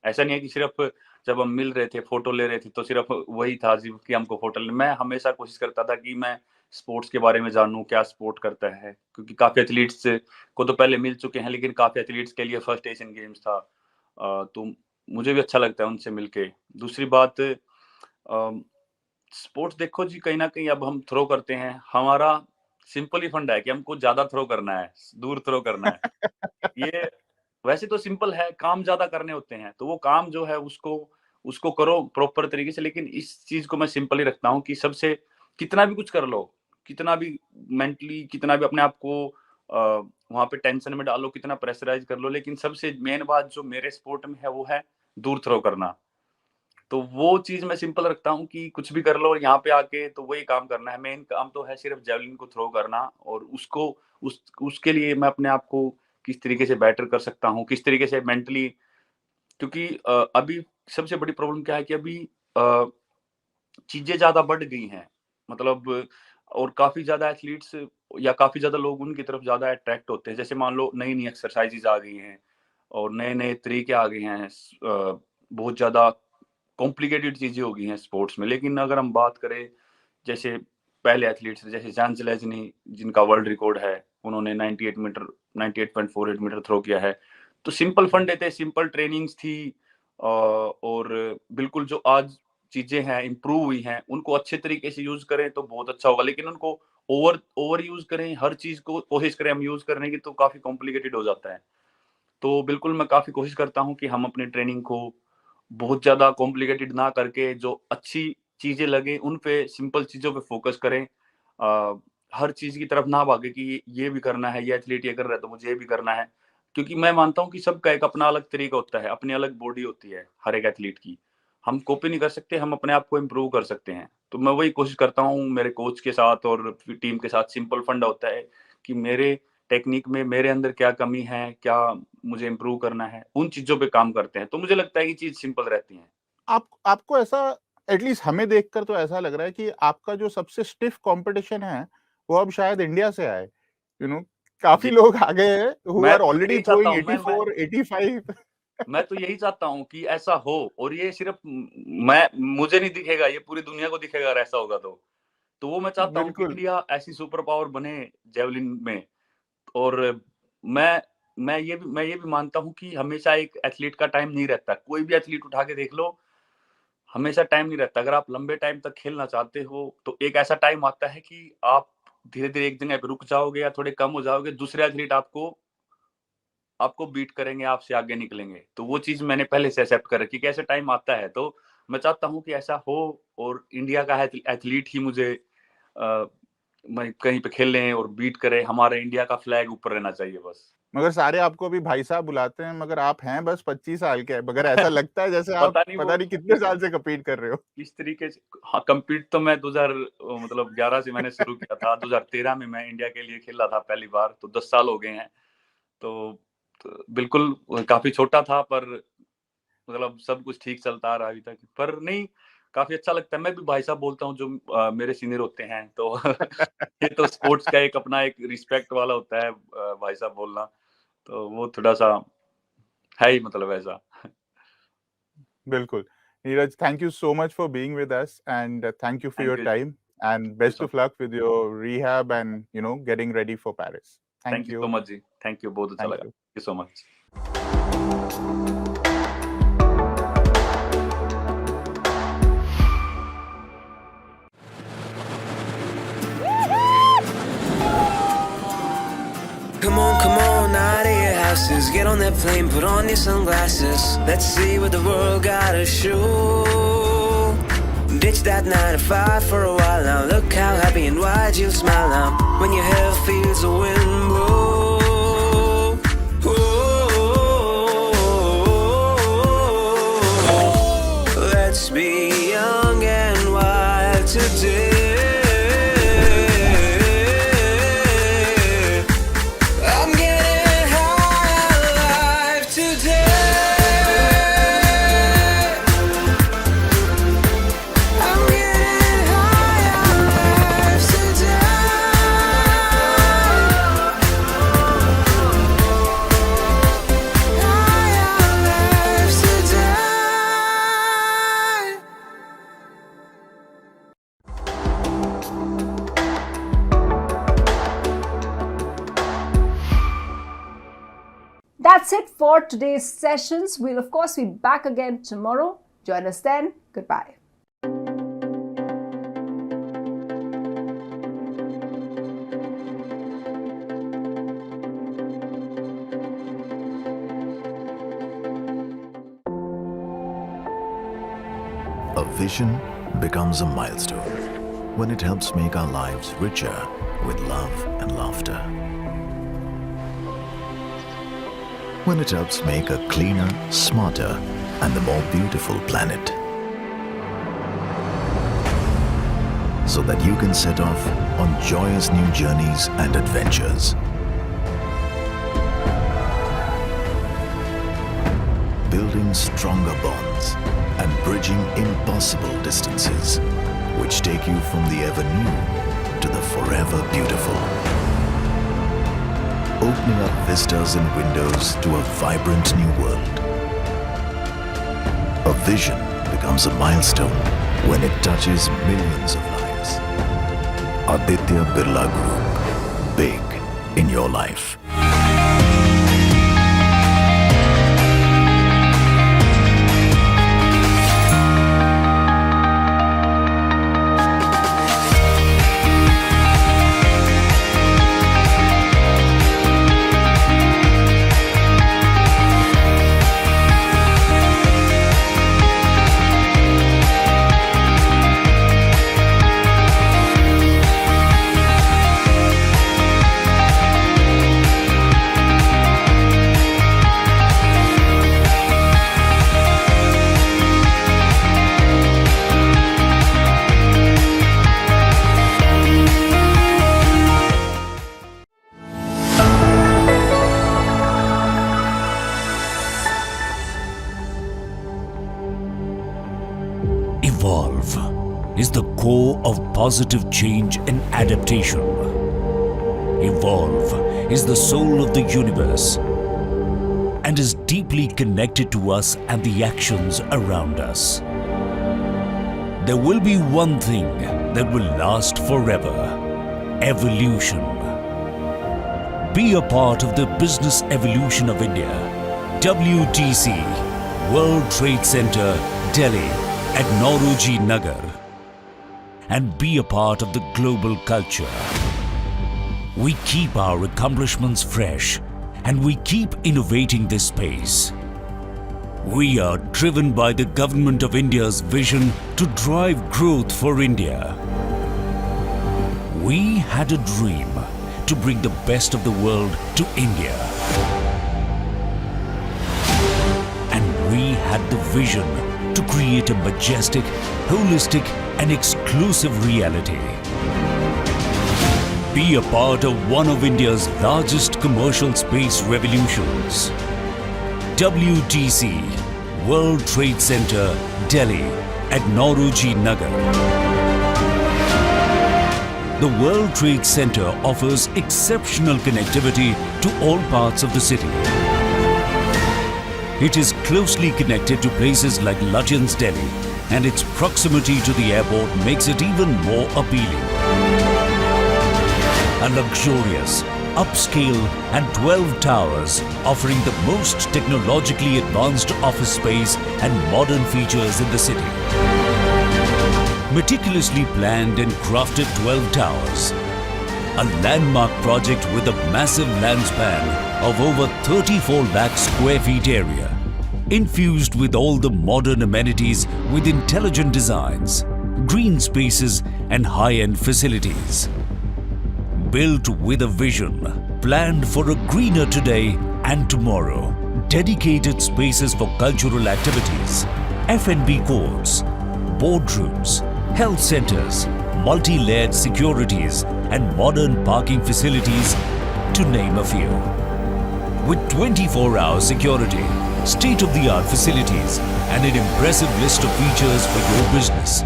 ऐसा नहीं है कि सिर्फ जब हम मिल रहे थे, फोटो ले रहे थे तो सिर्फ वही था जी कि हमको फोटो ले। मैं हमेशा कोशिश करता था कि मैं स्पोर्ट्स के बारे में जानूँ, क्या स्पोर्ट करता है, क्योंकि काफ़ी एथलीट्स को तो पहले मिल चुके हैं, लेकिन काफ़ी एथलीट्स के लिए फर्स्ट एशियन गेम्स था। तो मुझे भी अच्छा लगता है उनसे मिलके। दूसरी बात, स्पोर्ट्स देखो जी, कहीं न कहीं अब हम थ्रो करते हैं, हमारा सिंपल ही फंडा है कि हमको ज़्यादा थ्रो करना है, दूर थ्रो करना है। ये वैसे तो सिंपल है, काम ज़्यादा करने होते हैं, तो वो काम जो है उसको उसको करो प्रॉपर तरीके से। लेकिन इस चीज़ को मैं सिंपल ही रखता हूँ कि सबसे कितना भी कुछ कर लो, कितना भी मेंटली कितना भी अपने आप को वहाँ पे टेंशन में डालो, कितना प्रेशराइज़ कर लो, लेकिन सबसे मेन बात जो मेरे स्पोर्ट में है वो है दूर थ्रो करना। तो वो चीज़ मैं सिंपल रखता हूँ कि कुछ भी कर लो यहाँ पे आके तो वही काम करना है। मेन काम तो है सिर्फ जेवलिन को थ्रो करना, और उसको उसके लिए मैं अपने आप को किस तरीके से बेटर कर सकता हूँ, किस तरीके से मेंटली, क्योंकि अभी सबसे बड़ी प्रॉब्लम क्या है कि अभी चीज़ें ज़्यादा बढ़ गई हैं। मतलब और काफ़ी ज़्यादा एथलीट्स या काफ़ी ज़्यादा लोग उनकी तरफ ज़्यादा अट्रैक्ट होते हैं। जैसे मान लो नई-नई एक्सरसाइज़ेज़ आ गई हैं और नए-नए तरीके आ गए हैं। बहुत ज़्यादा कॉम्प्लिकेटेड चीज़ें हो गई हैं स्पोर्ट्स में। लेकिन अगर हम बात करें जैसे पहले एथलीट्स जैसे जैन जिनका वर्ल्ड रिकॉर्ड है, उन्होंने 98.48 मीटर थ्रो किया है। तो सिंपल फंडे थे, सिंपल ट्रेनिंग्स थी, और बिल्कुल जो आज चीज़ें हैं इम्प्रूव हुई हैं, उनको अच्छे तरीके से यूज़ करें तो बहुत अच्छा होगा। लेकिन उनको ओवर यूज़ करें, हर चीज़ को कोशिश करें हम यूज़ करने की, तो काफ़ी कॉम्प्लिकेटेड हो जाता है। तो बिल्कुल मैं काफ़ी कोशिश करता हूँ कि हम अपनी ट्रेनिंग को बहुत ज़्यादा कॉम्प्लिकेटेड ना करके जो अच्छी चीज़ें लगे उन पे सिंपल चीज़ों पे फ़ोकस करें। हर चीज़ की तरफ ना भागे कि ये भी करना है, ये एथलीट ये कर रहा है तो मुझे ये भी करना है। क्योंकि मैं मानता हूँ कि सबका एक अपना अलग तरीका होता है, अपनी अलग बॉडी होती है हर एक एथलीट की। हम कॉपी नहीं कर सकते, हम अपने आप को इम्प्रूव कर सकते हैं। तो मैं वही कोशिश करता हूँ मेरे कोच के साथ और टीम के साथ। सिंपल फंडा होता है कि मेरे टेक्निक में मेरे अंदर क्या कमी है, क्या मुझे इम्प्रूव करना है, उन चीज़ों पे काम करते हैं। तो मुझे लगता है कि चीज़ सिंपल रहती है। आपको ऐसा, एटलीस्ट हमें देखकर तो ऐसा लग रहा है कि आपका जो सबसे स्टिफ कंपटीशन है वो अब शायद इंडिया से आए। यू नो काफी जी, लोग आ गए हैं हु मैं आर तो ऑलरेडी यही चाहता थ्रोइंग हूँ, 84 85। मैं तो यही चाहता हूँ कि ऐसा हो, और ये सिर्फ मैं मुझे नहीं दिखेगा, ये पूरी दुनिया को दिखेगा अगर ऐसा होगा तो। तो वो मैं चाहता हूँ कि बिल्कुल। इंडिया ऐसी सुपर पावर बने जेवलिन में। और मैं मैं ये भी मानता हूँ कि हमेशा एक एथलीट का टाइम नहीं रहता। कोई भी एथलीट उठा के देख लो, हमेशा टाइम नहीं रहता। अगर आप लंबे टाइम तक खेलना चाहते हो, तो एक ऐसा टाइम आता है कि आप धीरे-धीरे एक जगह पे रुक जाओगे या थोड़े कम हो जाओगे, दूसरे एथलीट आपको आपको बीट करेंगे, आपसे आगे निकलेंगे। तो वो चीज़ मैंने पहले से एक्सेप्ट कर रखी है कि ऐसा टाइम आता है। तो मैं चाहता हूँ कि ऐसा हो और इंडिया का एथलीट ही मुझे मैं कहीं पे खेलें और बीट करे। हमारे इंडिया का फ्लैग ऊपर रहना चाहिए बस। मगर सारे आपको अभी भाई साहब बुलाते हैं, मगर आप हैं बस 25 साल के, मगर ऐसा लगता है जैसे आप पता नहीं पता वो नहीं कितने साल से कम्पीट कर रहे हो। किस तरीके से। हाँ, कम्पीट तो मैं 2000 मतलब 11 से मैंने शुरू किया था। 2013 में मैं इंडिया के लिए खेला था पहली बार, तो 10 साल हो गए हैं। तो बिल्कुल काफ़ी छोटा था, पर मतलब सब कुछ ठीक चलता आ रहा है अभी तक। पर नहीं, काफ़ी अच्छा लगता है। मैं भी भाई साहब बोलता हूँ जो मेरे सीनियर होते हैं। तो ये तो स्पोर्ट्स का एक अपना एक रिस्पेक्ट वाला होता है, भाई साहब बोलना। तो वो थोड़ा-सा है ही मतलब ऐसा। बिल्कुल। Neeraj, thank you so much for being with us and thank you for thank your you. Time and thank you best so of luck with your rehab and getting ready for Paris. Thank thank you so you. Much जी। Thank you, बहुत अच्छा thank लगा। You. Thank you so much. Come on, out of your houses. Get on that plane, put on your sunglasses. Let's see what the world got to show. Ditch that 9 to 5 for a while now. Look how happy and wide you smile now. When your hair feels the wind blow. Let's for today's sessions. We'll of course be back again tomorrow. Join us then. Goodbye. A vision becomes a milestone when it helps make our lives richer with love and laughter. When it helps make a cleaner, smarter, and a more beautiful planet. So that you can set off on joyous new journeys and adventures. Building stronger bonds and bridging impossible distances, which take you from the ever new to the forever beautiful. Opening up vistas and windows to a vibrant new world. A vision becomes a milestone when it touches millions of lives. Aditya Birla Group. Big in your life. Evolve is the core of positive change and adaptation. Evolve is the soul of the universe and is deeply connected to us and the actions around us. There will be one thing that will last forever: evolution. Be a part of the business evolution of India. WTC, World Trade Center, Delhi at Nauroji Nagar, and be a part of the global culture. We keep our accomplishments fresh and we keep innovating this space. We are driven by the Government of India's vision to drive growth for India. We had a dream to bring the best of the world to India. And we had the vision to create a majestic, holistic and exclusive reality. Be a part of one of India's largest commercial space revolutions. WTC, World Trade Center, Delhi at Nauroji Nagar. The World Trade Center offers exceptional connectivity to all parts of the city. It is closely connected to places like Lutyens, Delhi, and its proximity to the airport makes it even more appealing. A luxurious, upscale and 12 towers offering the most technologically advanced office space and modern features in the city. Meticulously planned and crafted 12 towers. A landmark project with a massive land span of over 34 lakh square feet area, infused with all the modern amenities with intelligent designs, green spaces and high-end facilities. Built with a vision, planned for a greener today and tomorrow. Dedicated spaces for cultural activities, F&B courts, boardrooms, health centers, multi-layered securities and modern parking facilities, to name a few. With 24-hour security, state-of-the-art facilities and an impressive list of features for your business,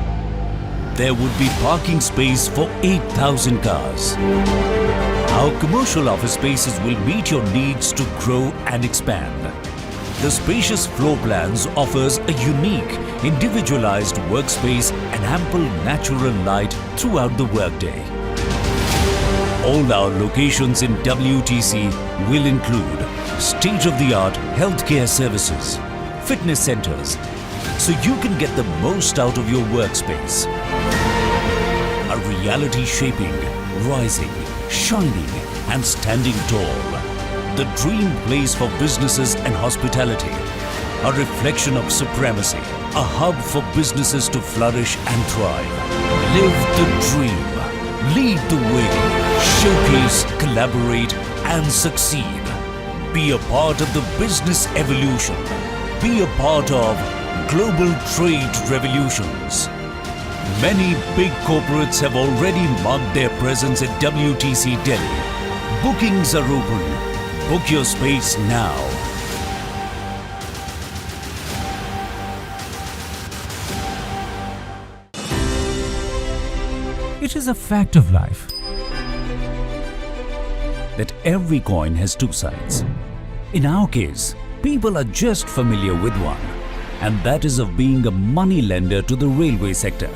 there would be parking space for 8,000 cars. Our commercial office spaces will meet your needs to grow and expand. The spacious floor plans offers a unique, individualized workspace and ample natural light throughout the workday. All our locations in WTC will include state-of-the-art healthcare services, fitness centers, so you can get the most out of your workspace. A reality shaping, rising, shining and standing tall. The dream place for businesses and hospitality. A reflection of supremacy. A hub for businesses to flourish and thrive. Live the dream. Lead the way. Showcase, collaborate and succeed. Be a part of the business evolution. Be a part of global trade revolutions. Many big corporates have already marked their presence at WTC Delhi. Bookings are open. Book your space now. It is a fact of life that every coin has two sides. In our case, people are just familiar with one, and that is of being a money lender to the railway sector.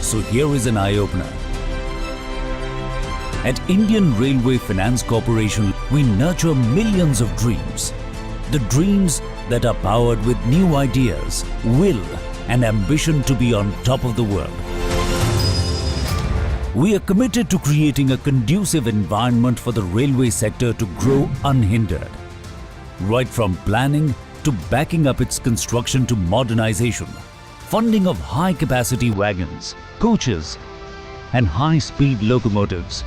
So here is an eye-opener. At Indian Railway Finance Corporation, we nurture millions of dreams. The dreams that are powered with new ideas, will and ambition to be on top of the world. We are committed to creating a conducive environment for the railway sector to grow unhindered. Right from planning to backing up its construction to modernization, funding of high-capacity wagons, coaches and high-speed locomotives.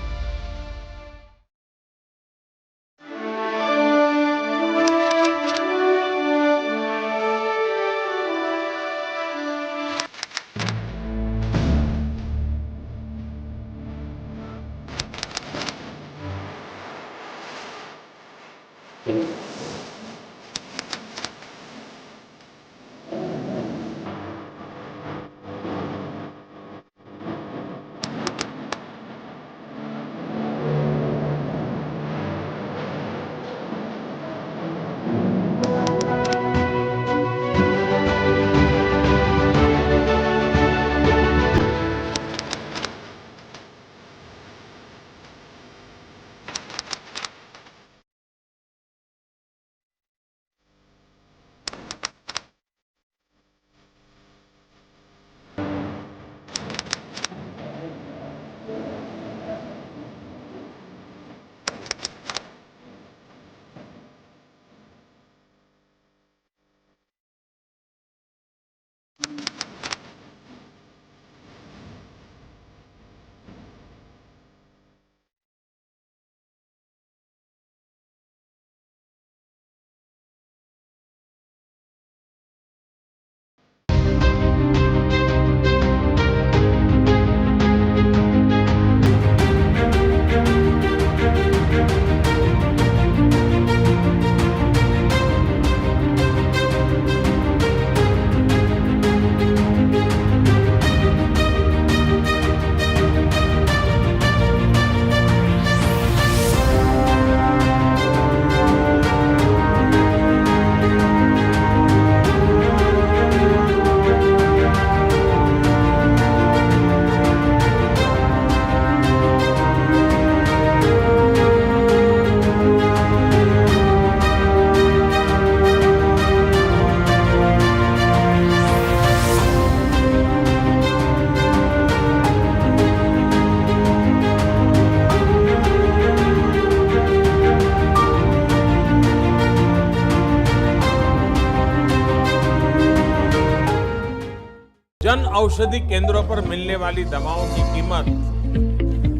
Jan Aushadhi केंद्रों पर मिलने वाली दवाओं की कीमत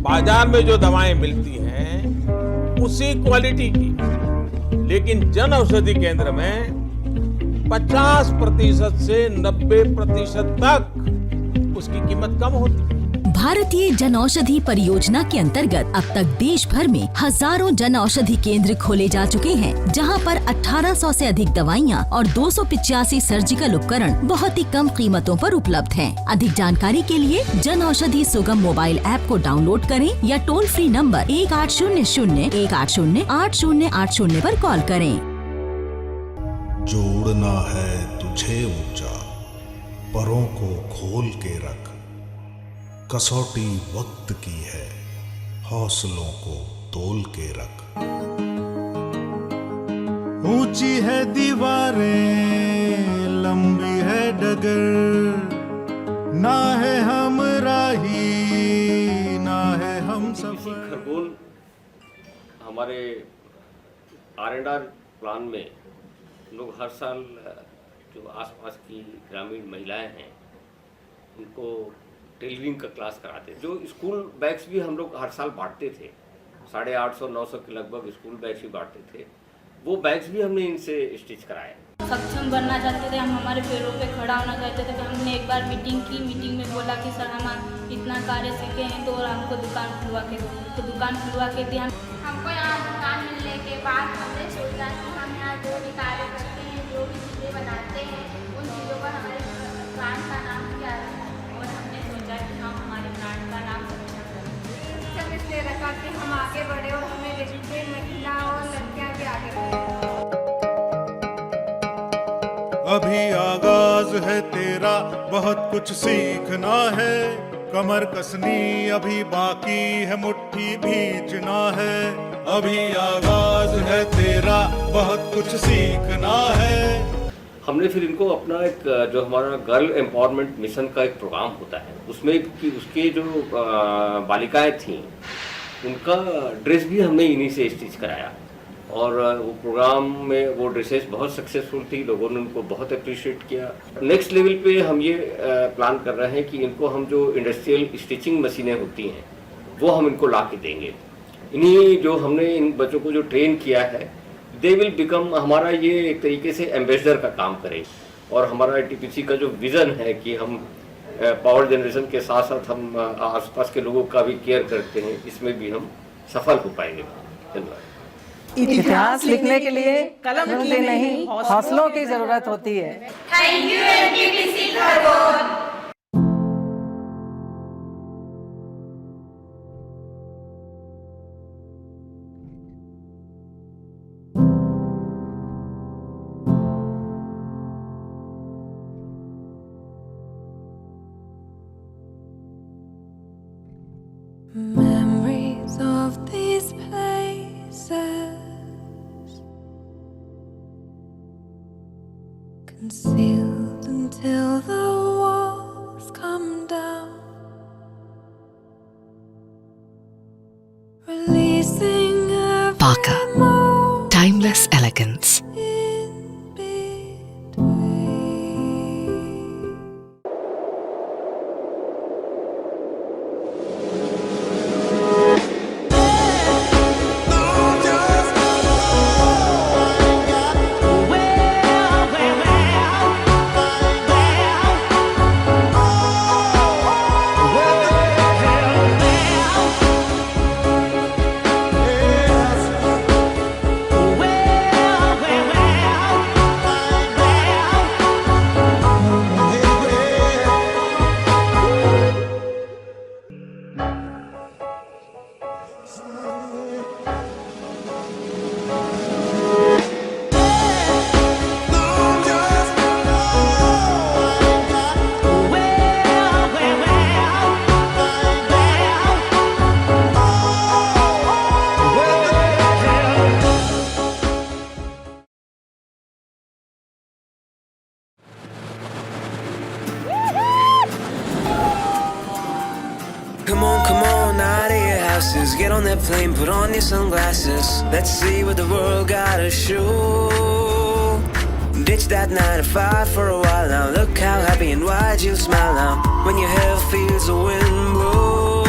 बाजार में जो दवाएं मिलती हैं उसी क्वालिटी की, लेकिन जन औषधि केंद्र में 50% से 90% तक उसकी कीमत कम होती है। भारतीय जन औषधि परियोजना के अंतर्गत अब तक देश भर में हजारों जन औषधि केंद्र खोले जा चुके हैं, जहां पर 1800 से अधिक दवाइयां और 285 सर्जिकल उपकरण बहुत ही कम कीमतों पर उपलब्ध हैं। अधिक जानकारी के लिए जन औषधि सुगम मोबाइल ऐप को डाउनलोड करें या टोल फ्री नंबर 1800-180-8080 पर कॉल करें। जोड़ना है तुझे ऊंचा, परों को खोल के रख, कसौटी वक्त की है, हौसलों को तोल के रख। ऊंची है दीवारें, लंबी है डगर, ना है हम राही, ना है हम सफर। खरगोन हमारे R&R प्लान में लोग हर साल जो आसपास की ग्रामीण महिलाएं हैं उनको टेलरिंग का क्लास कराते हैं। जो स्कूल बैग्स भी हम लोग हर साल बांटते थे, 850-900 के लगभग स्कूल बैग्स भी बांटते थे, वो बैग्स भी हमने इनसे स्टिच कराए। सक्षम बनना चाहते थे, हम हमारे पैरों पे खड़ा होना चाहते थे। तो हमने एक बार मीटिंग की, मीटिंग में बोला कि सर हम इतना कार्य सीखे हैं तो हमको दुकान खुलवा के दो। तो दुकान खुलवा के दिया। हमको यहाँ दुकान मिलने के बाद हमने सोचा कि हम यहाँ जो भी कार्य करते हैं, जो भी चीज़ें बनाते हैं, उन चीज़ों पर हमारे ब्रांड का नाम किया और हमने सोचा कि हम हमारे ब्रांड का नाम सक्षम करें। सक्षम इसलिए रखा कि हम आगे बढ़े और हमें देखिए महिला और लड़कियाँ भी आगे बढ़े। अभी आगाज है तेरा, बहुत कुछ सीखना है, कमर कसनी अभी बाकी है, मुट्ठी भींचना है। अभी आगाज है तेरा, बहुत कुछ सीखना है। हमने फिर इनको अपना एक जो हमारा गर्ल एम्पावरमेंट मिशन का एक प्रोग्राम होता है, उसमें कि उसके जो बालिकाएं थीं उनका ड्रेस भी हमने इन्हीं से स्टिच कराया। और वो प्रोग्राम में वो ड्रेसेस बहुत सक्सेसफुल थी, लोगों ने उनको बहुत अप्रिशिएट किया। नेक्स्ट लेवल पे हम ये प्लान कर रहे हैं कि इनको हम जो इंडस्ट्रियल स्टिचिंग मशीनें होती हैं वो हम इनको ला के देंगे। इन्हीं जो हमने इन बच्चों को जो ट्रेन किया है, दे विल बिकम, हमारा ये एक तरीके से एम्बेसडर का काम करे। और हमारा TPC का जो विज़न है कि हम पावर जनरेशन के साथ साथ हम आसपास के लोगों का भी केयर करते हैं, इसमें भी हम सफल हो पाएंगे। धन्यवाद। इतिहास लिखने के लिए कलम की नहीं, हौसलों की जरूरत होती है। Thank you NTPC Khargone. Memories of these places concealed until the walls come down, releasing every Parker. Timeless elegance. Come on, out of your houses. Get on that plane, put on your sunglasses. Let's see what the world got to show. Ditch that 9 to 5 for a while now. Look how happy and wide you smile now when your hair feels the wind blow.